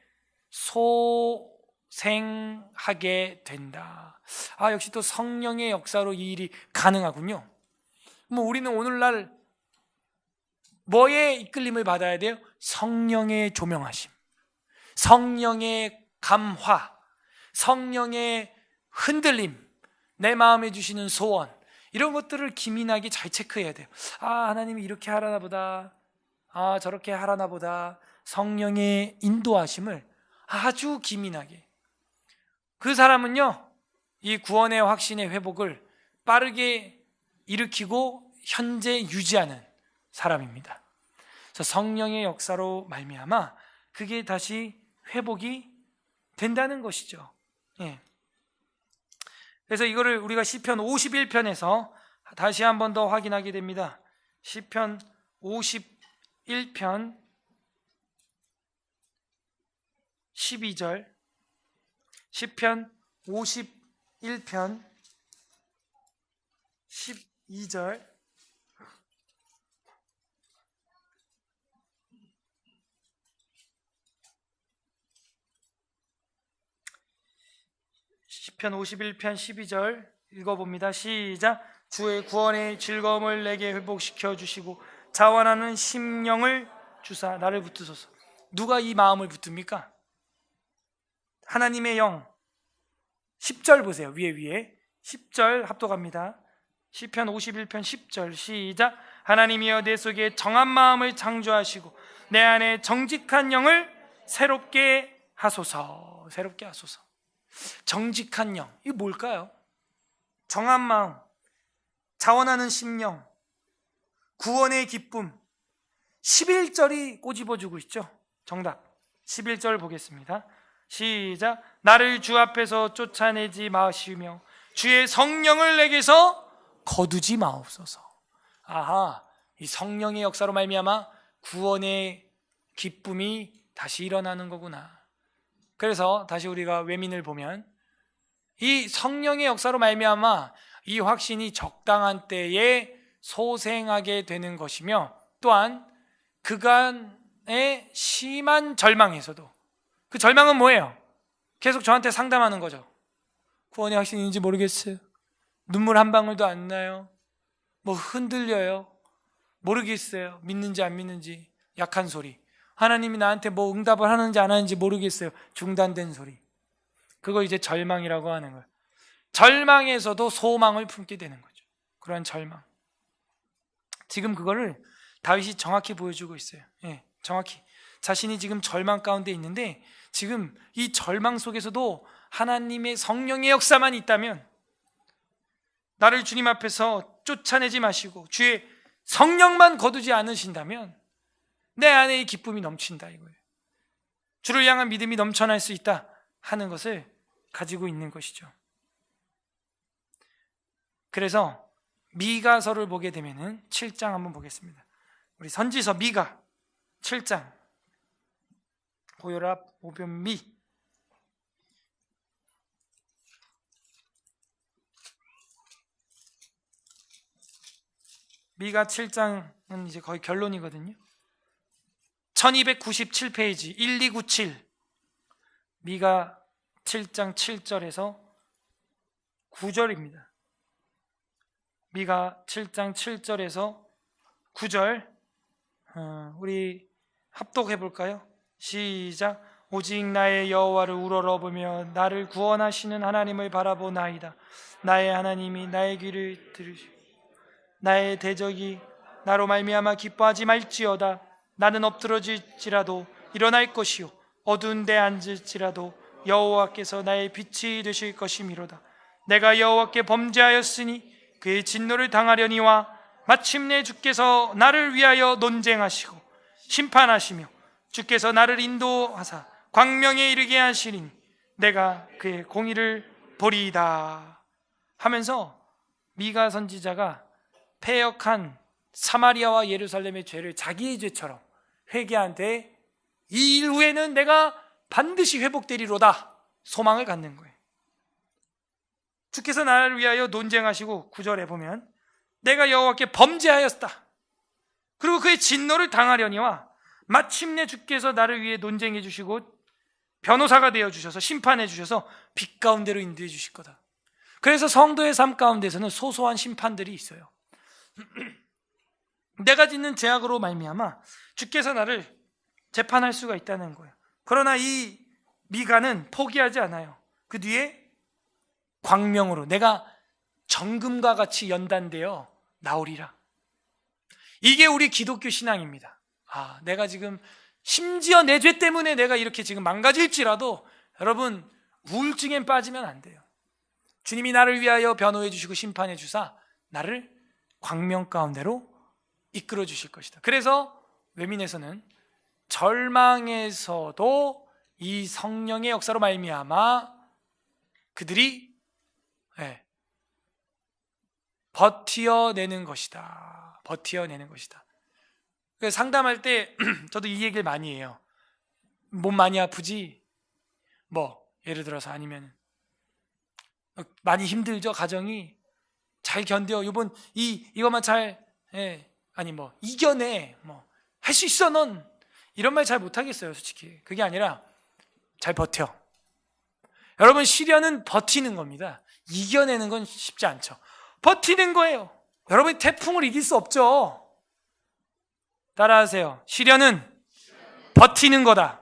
소생하게 된다. 역시 또 성령의 역사로 이 일이 가능하군요. 우리는 오늘날 뭐에 이끌림을 받아야 돼요? 성령의 조명하심, 성령의 감화, 성령의 흔들림, 내 마음에 주시는 소원, 이런 것들을 기민하게 잘 체크해야 돼요. 하나님이 이렇게 하라나 보다, 저렇게 하라나 보다. 성령의 인도하심을 아주 기민하게. 그 사람은요, 이 구원의 확신의 회복을 빠르게 일으키고 현재 유지하는 사람입니다. 그래서 성령의 역사로 말미암아 그게 다시 회복이 된다는 것이죠. 그래서 이거를 우리가 시편 51편에서 다시 한 번 더 확인하게 됩니다. 시편 51편 12절, 시편 51편 12절, 시편 51편 12절 읽어봅니다. 시작. 주의 구원의 즐거움을 내게 회복시켜 주시고 자원하는 심령을 주사 나를 붙드소서. 누가 이 마음을 붙듭니까? 하나님의 영. 10절 보세요. 위에 10절 합독합니다. 시편 51편 10절 시작. 하나님이여 내 속에 정한 마음을 창조하시고 내 안에 정직한 영을 새롭게 하소서. 새롭게 하소서. 정직한 영, 이게 뭘까요? 정한 마음, 자원하는 심령, 구원의 기쁨. 11절이 꼬집어주고 있죠. 정답 11절 보겠습니다. 시작. 나를 주 앞에서 쫓아내지 마시며 주의 성령을 내게서 거두지 마옵소서. 아하, 이 성령의 역사로 말미암아 구원의 기쁨이 다시 일어나는 거구나. 그래서 다시 우리가 외민을 보면 이 성령의 역사로 말미암아 이 확신이 적당한 때에 소생하게 되는 것이며, 또한 그간의 심한 절망에서도, 그 절망은 뭐예요? 계속 저한테 상담하는 거죠. 구원의 확신인지 모르겠어요. 눈물 한 방울도 안 나요. 뭐 흔들려요. 모르겠어요. 믿는지 안 믿는지. 약한 소리. 하나님이 나한테 뭐 응답을 하는지 안 하는지 모르겠어요. 중단된 소리. 그거 이제 절망이라고 하는 거예요. 절망에서도 소망을 품게 되는 거죠. 그런 절망. 지금 그거를 다윗이 정확히 보여주고 있어요. 예, 정확히. 자신이 지금 절망 가운데 있는데 지금 이 절망 속에서도 하나님의 성령의 역사만 있다면, 나를 주님 앞에서 쫓아내지 마시고 주의 성령만 거두지 않으신다면 내 안에 이 기쁨이 넘친다 이거예요. 주를 향한 믿음이 넘쳐날 수 있다 하는 것을 가지고 있는 것이죠. 그래서 미가서를 보게 되면은 7장 한번 보겠습니다. 우리 선지서 미가 7장 고혈압 오변미. 미가 7장은 이제 거의 결론이거든요. 1297페이지 1297. 미가 7장 7절에서 9절입니다. 미가 7장 7절에서 9절 우리 합독해 볼까요? 시작. 오직 나의 여호와를 우러러보며 나를 구원하시는 하나님을 바라보나이다. 나의 하나님이 나의 귀를 들으시고 나의 대적이 나로 말미암아 기뻐하지 말지어다. 나는 엎드러질지라도 일어날 것이요 어두운 데 앉을지라도 여호와께서 나의 빛이 되실 것이미로다. 내가 여호와께 범죄하였으니 그의 진노를 당하려니와 마침내 주께서 나를 위하여 논쟁하시고 심판하시며 주께서 나를 인도하사 광명에 이르게 하시리니 내가 그의 공의를 보리이다 하면서 미가 선지자가 패역한 사마리아와 예루살렘의 죄를 자기의 죄처럼 회개한테 이 일 후에는 내가 반드시 회복되리로다 소망을 갖는 거예요. 주께서 나를 위하여 논쟁하시고 9절에 보면 내가 여호와께 범죄하였다. 그리고 그의 진노를 당하려니와 마침내 주께서 나를 위해 논쟁해 주시고 변호사가 되어 주셔서 심판해 주셔서 빛 가운데로 인도해 주실 거다. 그래서 성도의 삶 가운데서는 소소한 심판들이 있어요. 내가 짓는 죄악으로 말미암아 주께서 나를 재판할 수가 있다는 거예요. 그러나 이 미가는 포기하지 않아요. 그 뒤에 광명으로 내가 정금과 같이 연단되어 나오리라. 이게 우리 기독교 신앙입니다. 내가 지금 심지어 내 죄 때문에 내가 이렇게 지금 망가질지라도 여러분 우울증엔 빠지면 안 돼요. 주님이 나를 위하여 변호해 주시고 심판해 주사 나를 광명 가운데로 이끌어 주실 것이다. 그래서 외민에서는 절망에서도 이 성령의 역사로 말미암아 그들이 버티어내는 것이다. 버티어내는 것이다. 상담할 때 저도 이 얘기를 많이 해요. 몸 많이 아프지? 예를 들어서 아니면 많이 힘들죠? 가정이 잘 견뎌. 이것만 잘 이겨내. 할 수 있어 넌. 이런 말 잘 못하겠어요 솔직히. 그게 아니라 잘 버텨. 여러분, 시련은 버티는 겁니다. 이겨내는 건 쉽지 않죠. 버티는 거예요. 여러분, 태풍을 이길 수 없죠. 따라하세요. 시련은 버티는 거다.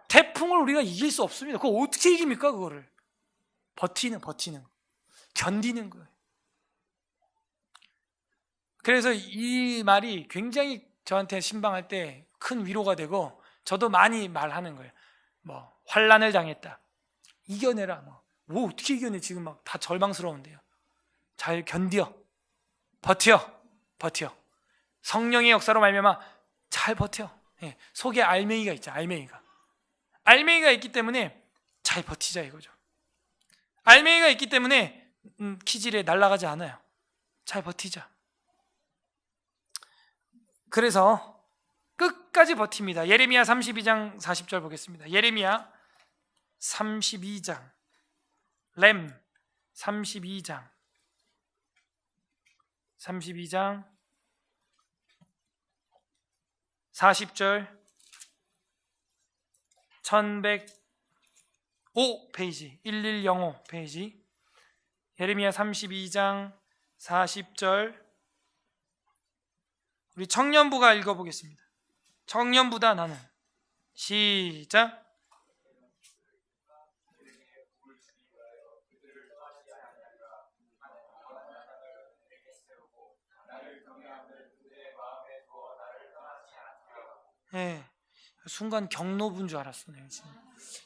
태풍을 우리가 이길 수 없습니다. 그거 어떻게 이깁니까, 그거를? 버티는 견디는 거예요. 그래서 이 말이 굉장히 저한테 신방할 때 큰 위로가 되고, 저도 많이 말하는 거예요. 뭐 환난을 당했다, 이겨내라. 뭐 어떻게 이겨내? 지금 막 다 절망스러운데요. 잘 견뎌, 버텨. 성령의 역사로 말미암아 잘 버텨. 예, 속에 알맹이가 있죠. 알맹이가 있기 때문에 잘 버티자 이거죠. 알맹이가 있기 때문에 키질에 날아가지 않아요. 잘 버티자. 그래서 끝까지 버팁니다. 예레미야 32장 40절 보겠습니다. 예레미야 32장, 렘 32장 40절, 1105 페이지, 1105 페이지, 예레미야 32장 40절. 우리 청년부가 읽어보겠습니다. 청년부다 나는. 시작. 네, 순간 경로부인 줄 알았어. 내가 지금.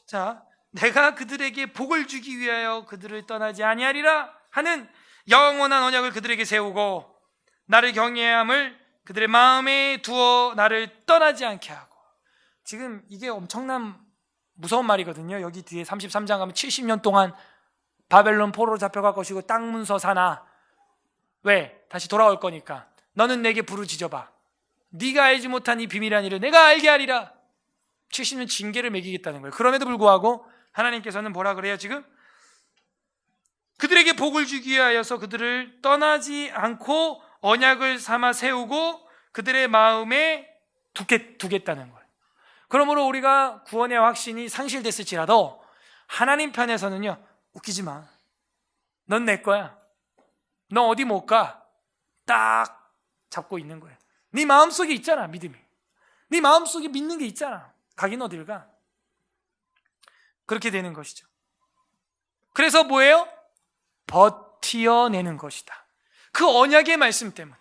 자, 내가 그들에게 복을 주기 위하여 그들을 떠나지 아니하리라 하는 영원한 언약을 그들에게 세우고, 나를 경외함을 그들의 마음에 두어 나를 떠나지 않게 하고. 지금 이게 엄청난 무서운 말이거든요. 여기 뒤에 33장 가면 70년 동안 바벨론 포로로 잡혀갈 것이고 땅 문서 사나. 왜? 다시 돌아올 거니까. 너는 내게 부르짖어봐. 네가 알지 못한 이 비밀한 일을 내가 알게 하리라. 70년 징계를 매기겠다는 거예요. 그럼에도 불구하고 하나님께서는 뭐라 그래요 지금? 그들에게 복을 주기 위하여서 그들을 떠나지 않고 언약을 삼아 세우고 그들의 마음에 두겠다는 거예요. 그러므로 우리가 구원의 확신이 상실됐을지라도 하나님 편에서는요, 웃기지 마. 넌 내 거야. 너 어디 못 가. 딱 잡고 있는 거예요. 네 마음속에 있잖아, 믿음이. 네 마음속에 믿는 게 있잖아. 가긴 어딜 가. 그렇게 되는 것이죠. 그래서 뭐예요? 버티어내는 것이다. 그 언약의 말씀 때문에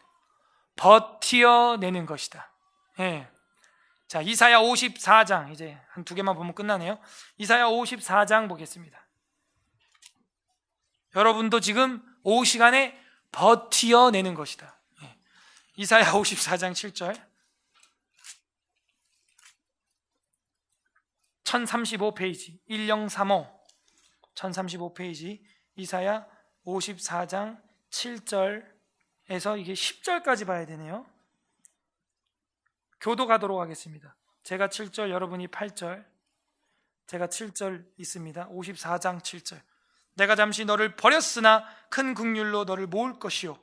버티어내는 것이다. 예. 자, 이사야 54장, 이제 한 두 개만 보면 끝나네요. 이사야 54장 보겠습니다. 여러분도 지금 오후 시간에 버티어내는 것이다. 예. 이사야 54장 7절, 1035페이지, 1035 1035페이지, 이사야 54장 7절에서 이게 10절까지 봐야 되네요. 교도 가도록 하겠습니다. 제가 7절, 여러분이 8절. 제가 7절 있습니다. 54장 7절. 내가 잠시 너를 버렸으나 큰 긍휼로 너를 모을 것이요,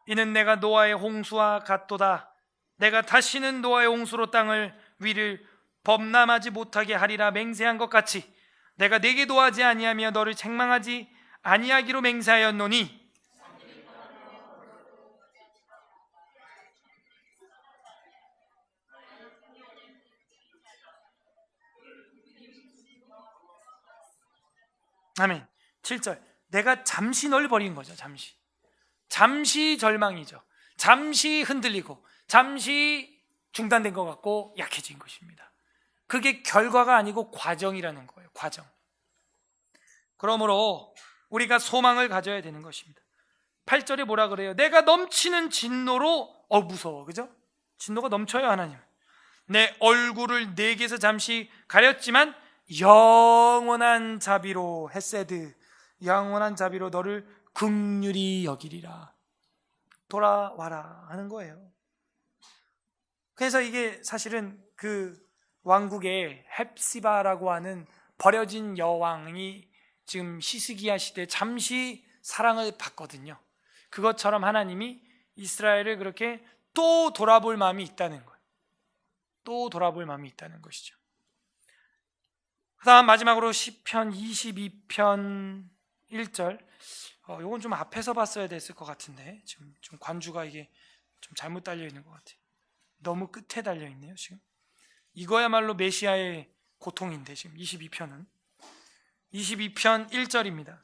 이는 내가 노아의 홍수와 같도다. 내가 다시는 노아의 홍수로 땅을 위를 범람하지 못하게 하리라 맹세한 것 같이 내가 내게 도하지 아니하며 너를 책망하지 아니하기로 맹세하였노니, 아멘. 7절. 내가 잠시 널 버린 거죠. 잠시 절망이죠. 잠시 흔들리고 잠시 중단된 것 같고 약해진 것입니다. 그게 결과가 아니고 과정이라는 거예요. 과정. 그러므로 우리가 소망을 가져야 되는 것입니다. 8절에 뭐라 그래요? 내가 넘치는 진노로, 무서워, 그죠? 진노가 넘쳐요. 하나님, 내 얼굴을 내게서 잠시 가렸지만 영원한 자비로, 헤세드, 영원한 자비로 너를 긍휼히 여기리라. 돌아와라 하는 거예요. 그래서 이게 사실은 그 왕국의 헵시바라고 하는 버려진 여왕이 지금 히스기야 시대에 잠시 사랑을 받거든요. 그것처럼 하나님이 이스라엘을 그렇게 또 돌아볼 마음이 있다는 거예요. 또 돌아볼 마음이 있다는 것이죠. 그 다음 마지막으로 시편 22편 1절. 이건 좀 앞에서 봤어야 됐을 것 같은데 지금 좀 관주가 이게 좀 잘못 달려 있는 것 같아요. 너무 끝에 달려 있네요. 지금 이거야말로 메시아의 고통인데 지금 22편은 22편 1절입니다.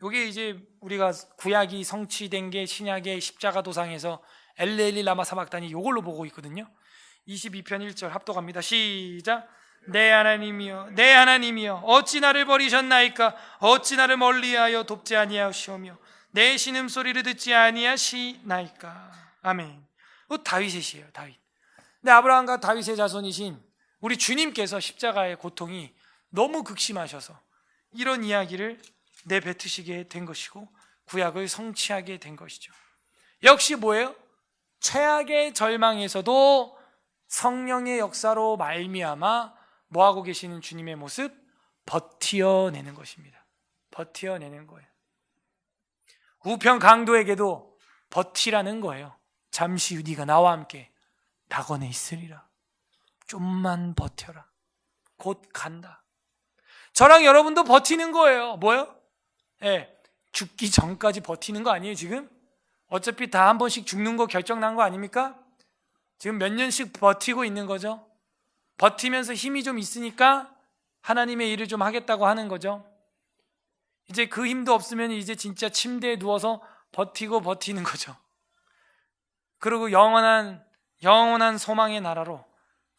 이게 이제 우리가 구약이 성취된 게 신약의 십자가 도상에서 엘레일리 라마 사박단이 이걸로 보고 있거든요. 22편 1절 합독합니다. 시작. 내 하나님이여 내 하나님이여 어찌 나를 버리셨나이까 어찌 나를 멀리하여 돕지 아니하시오며 내 신음소리를 듣지 아니하시나이까. 아멘. 다윗의 시예요. 다윗. 근데 아브라함과 다윗의 자손이신 우리 주님께서 십자가의 고통이 너무 극심하셔서 이런 이야기를 내뱉으시게 된 것이고 구약을 성취하게 된 것이죠. 역시 뭐예요? 최악의 절망에서도 성령의 역사로 말미암아 뭐하고 계시는 주님의 모습? 버티어내는 것입니다. 버티어내는 거예요. 우편 강도에게도 버티라는 거예요. 잠시 후 네가 나와 함께 낙원에 있으리라. 좀만 버텨라. 곧 간다. 저랑 여러분도 버티는 거예요. 뭐요? 죽기 전까지 버티는 거 아니에요 지금? 어차피 다 한 번씩 죽는 거 결정난 거 아닙니까? 지금 몇 년씩 버티고 있는 거죠. 버티면서 힘이 좀 있으니까 하나님의 일을 좀 하겠다고 하는 거죠. 이제 그 힘도 없으면 이제 진짜 침대에 누워서 버티는 거죠. 그리고 영원한 소망의 나라로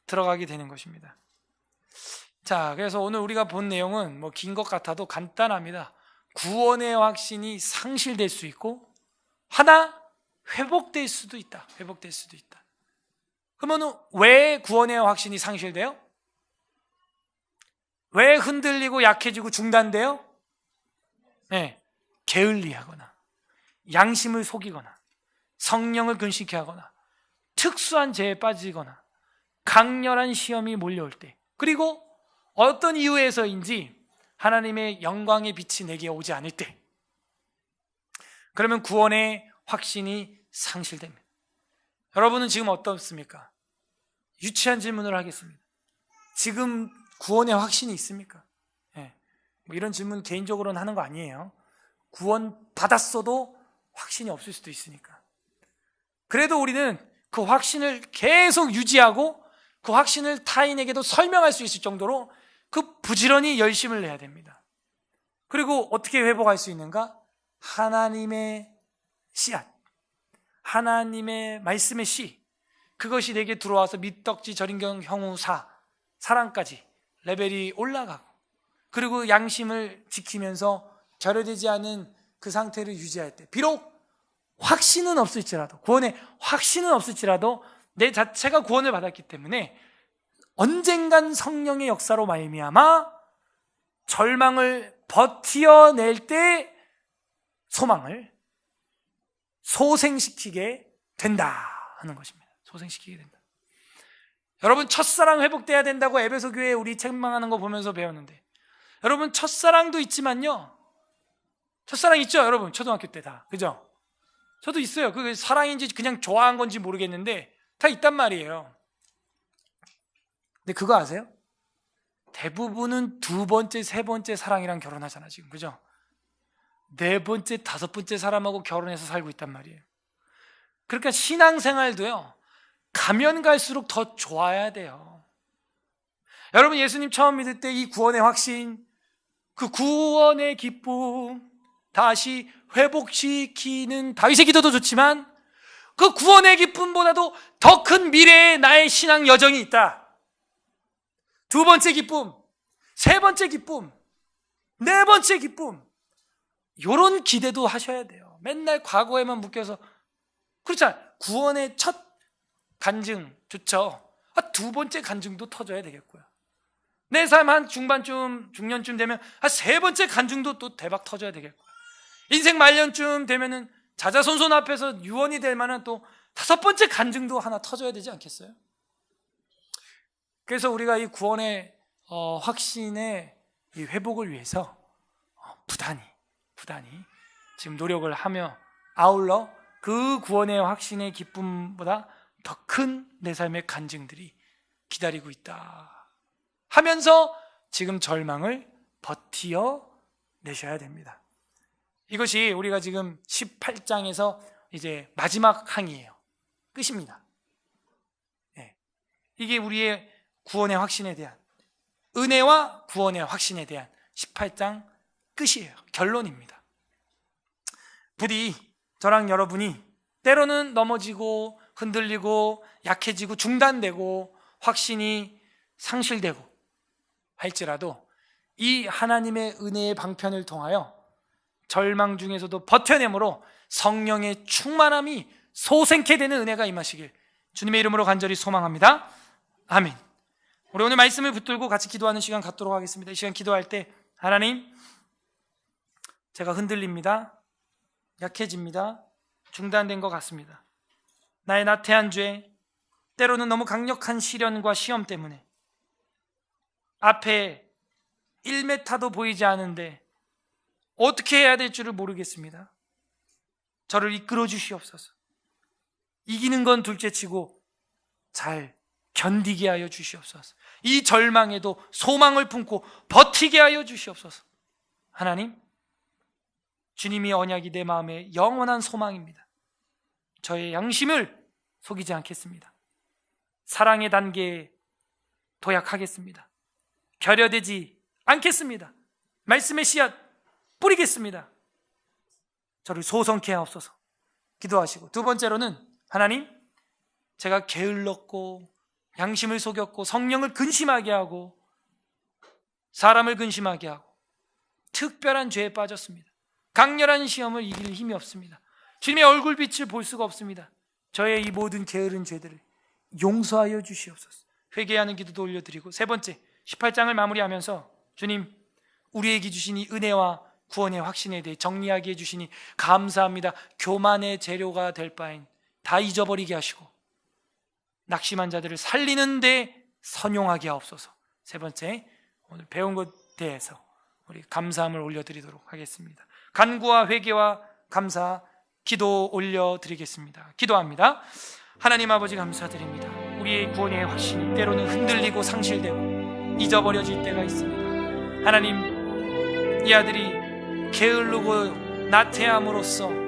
들어가게 되는 것입니다. 자, 그래서 오늘 우리가 본 내용은 뭐 긴 것 같아도 간단합니다. 구원의 확신이 상실될 수 있고 하나 회복될 수도 있다. 회복될 수도 있다. 그러면 왜 구원의 확신이 상실돼요? 왜 흔들리고 약해지고 중단돼요? 게을리하거나 양심을 속이거나 성령을 근심케 하거나 특수한 죄에 빠지거나 강렬한 시험이 몰려올 때, 그리고 어떤 이유에서인지 하나님의 영광의 빛이 내게 오지 않을 때, 그러면 구원의 확신이 상실됩니다. 여러분은 지금 어떻습니까? 유치한 질문을 하겠습니다. 지금 구원의 확신이 있습니까? 뭐 이런 질문 개인적으로는 하는 거 아니에요. 구원 받았어도 확신이 없을 수도 있으니까. 그래도 우리는 그 확신을 계속 유지하고 그 확신을 타인에게도 설명할 수 있을 정도로 그 부지런히 열심을 내야 됩니다. 그리고 어떻게 회복할 수 있는가? 하나님의 씨앗, 하나님의 말씀의 씨, 그것이 내게 들어와서 밑덕지 절인경 형우사 사랑까지 레벨이 올라가고, 그리고 양심을 지키면서 결여되지 않은 그 상태를 유지할 때, 비록 확신은 없을지라도, 구원의 확신은 없을지라도 내 자체가 구원을 받았기 때문에 언젠간 성령의 역사로 말미암아 절망을 버티어낼 때 소망을 소생시키게 된다 하는 것입니다. 소생시키게 된다. 여러분, 첫사랑 회복돼야 된다고 에베소 교회 우리 책망하는 거 보면서 배웠는데, 여러분 첫사랑도 있지만요, 첫사랑 있죠 여러분? 초등학교 때 다, 그죠? 저도 있어요. 그게 사랑인지 그냥 좋아한 건지 모르겠는데 다 있단 말이에요. 근데 그거 아세요? 대부분은 두 번째, 세 번째 사랑이랑 결혼하잖아 지금, 그죠? 네 번째, 다섯 번째 사람하고 결혼해서 살고 있단 말이에요. 그러니까 신앙생활도요, 가면 갈수록 더 좋아야 돼요. 여러분, 예수님 처음 믿을 때 이 구원의 확신, 그 구원의 기쁨 다시 회복시키는 다윗의 기도도 좋지만 그 구원의 기쁨보다도 더 큰 미래의 나의 신앙 여정이 있다. 두 번째 기쁨, 세 번째 기쁨, 네 번째 기쁨, 이런 기대도 하셔야 돼요. 맨날 과거에만 묶여서, 그렇잖아요. 구원의 첫 간증 좋죠. 두 번째 간증도 터져야 되겠고요. 내 삶 한 중반쯤, 중년쯤 되면 세 번째 간증도 또 대박 터져야 되겠고요. 인생 말년쯤 되면은 자자손손 앞에서 유언이 될 만한 또 다섯 번째 간증도 하나 터져야 되지 않겠어요? 그래서 우리가 이 구원의 확신의 이 회복을 위해서 부단히 지금 노력을 하며 아울러 그 구원의 확신의 기쁨보다 더 큰 내 삶의 간증들이 기다리고 있다 하면서 지금 절망을 버티어 내셔야 됩니다. 이것이 우리가 지금 18장에서 이제 마지막 항이에요. 끝입니다. 네. 이게 우리의 구원의 확신에 대한, 은혜와 구원의 확신에 대한 18장 끝이에요. 결론입니다. 부디 저랑 여러분이 때로는 넘어지고 흔들리고 약해지고 중단되고 확신이 상실되고 할지라도 이 하나님의 은혜의 방편을 통하여 절망 중에서도 버텨내므로 성령의 충만함이 소생케 되는 은혜가 임하시길 주님의 이름으로 간절히 소망합니다. 아멘. 우리 오늘 말씀을 붙들고 같이 기도하는 시간 갖도록 하겠습니다. 이 시간 기도할 때 하나님, 제가 흔들립니다. 약해집니다. 중단된 것 같습니다. 나의 나태한 죄, 때로는 너무 강력한 시련과 시험 때문에 앞에 1m도 보이지 않은데 어떻게 해야 될 줄을 모르겠습니다. 저를 이끌어 주시옵소서. 이기는 건 둘째치고 잘 견디게 하여 주시옵소서. 이 절망에도 소망을 품고 버티게 하여 주시옵소서. 하나님, 주님이 언약이 내 마음의 영원한 소망입니다. 저의 양심을 속이지 않겠습니다. 사랑의 단계에 도약하겠습니다. 결여되지 않겠습니다. 말씀의 씨앗 뿌리겠습니다. 저를 소성케 하옵소서. 기도하시고, 두 번째로는 하나님, 제가 게을렀고 양심을 속였고 성령을 근심하게 하고 사람을 근심하게 하고 특별한 죄에 빠졌습니다. 강렬한 시험을 이길 힘이 없습니다. 주님의 얼굴빛을 볼 수가 없습니다. 저의 이 모든 게으른 죄들을 용서하여 주시옵소서. 회개하는 기도도 올려드리고, 세 번째 18장을 마무리하면서 주님, 우리에게 주신 이 은혜와 구원의 확신에 대해 정리하게 해주시니 감사합니다. 교만의 재료가 될 바엔 다 잊어버리게 하시고 낙심한 자들을 살리는 데 선용하게 하옵소서. 세 번째, 오늘 배운 것에 대해서 우리 감사함을 올려드리도록 하겠습니다. 간구와 회개와 감사 기도 올려드리겠습니다. 기도합니다. 하나님 아버지, 감사드립니다. 우리의 구원의 확신이 때로는 흔들리고 상실되고 잊어버려질 때가 있습니다. 하나님, 이 아들이 게으르고 나태함으로써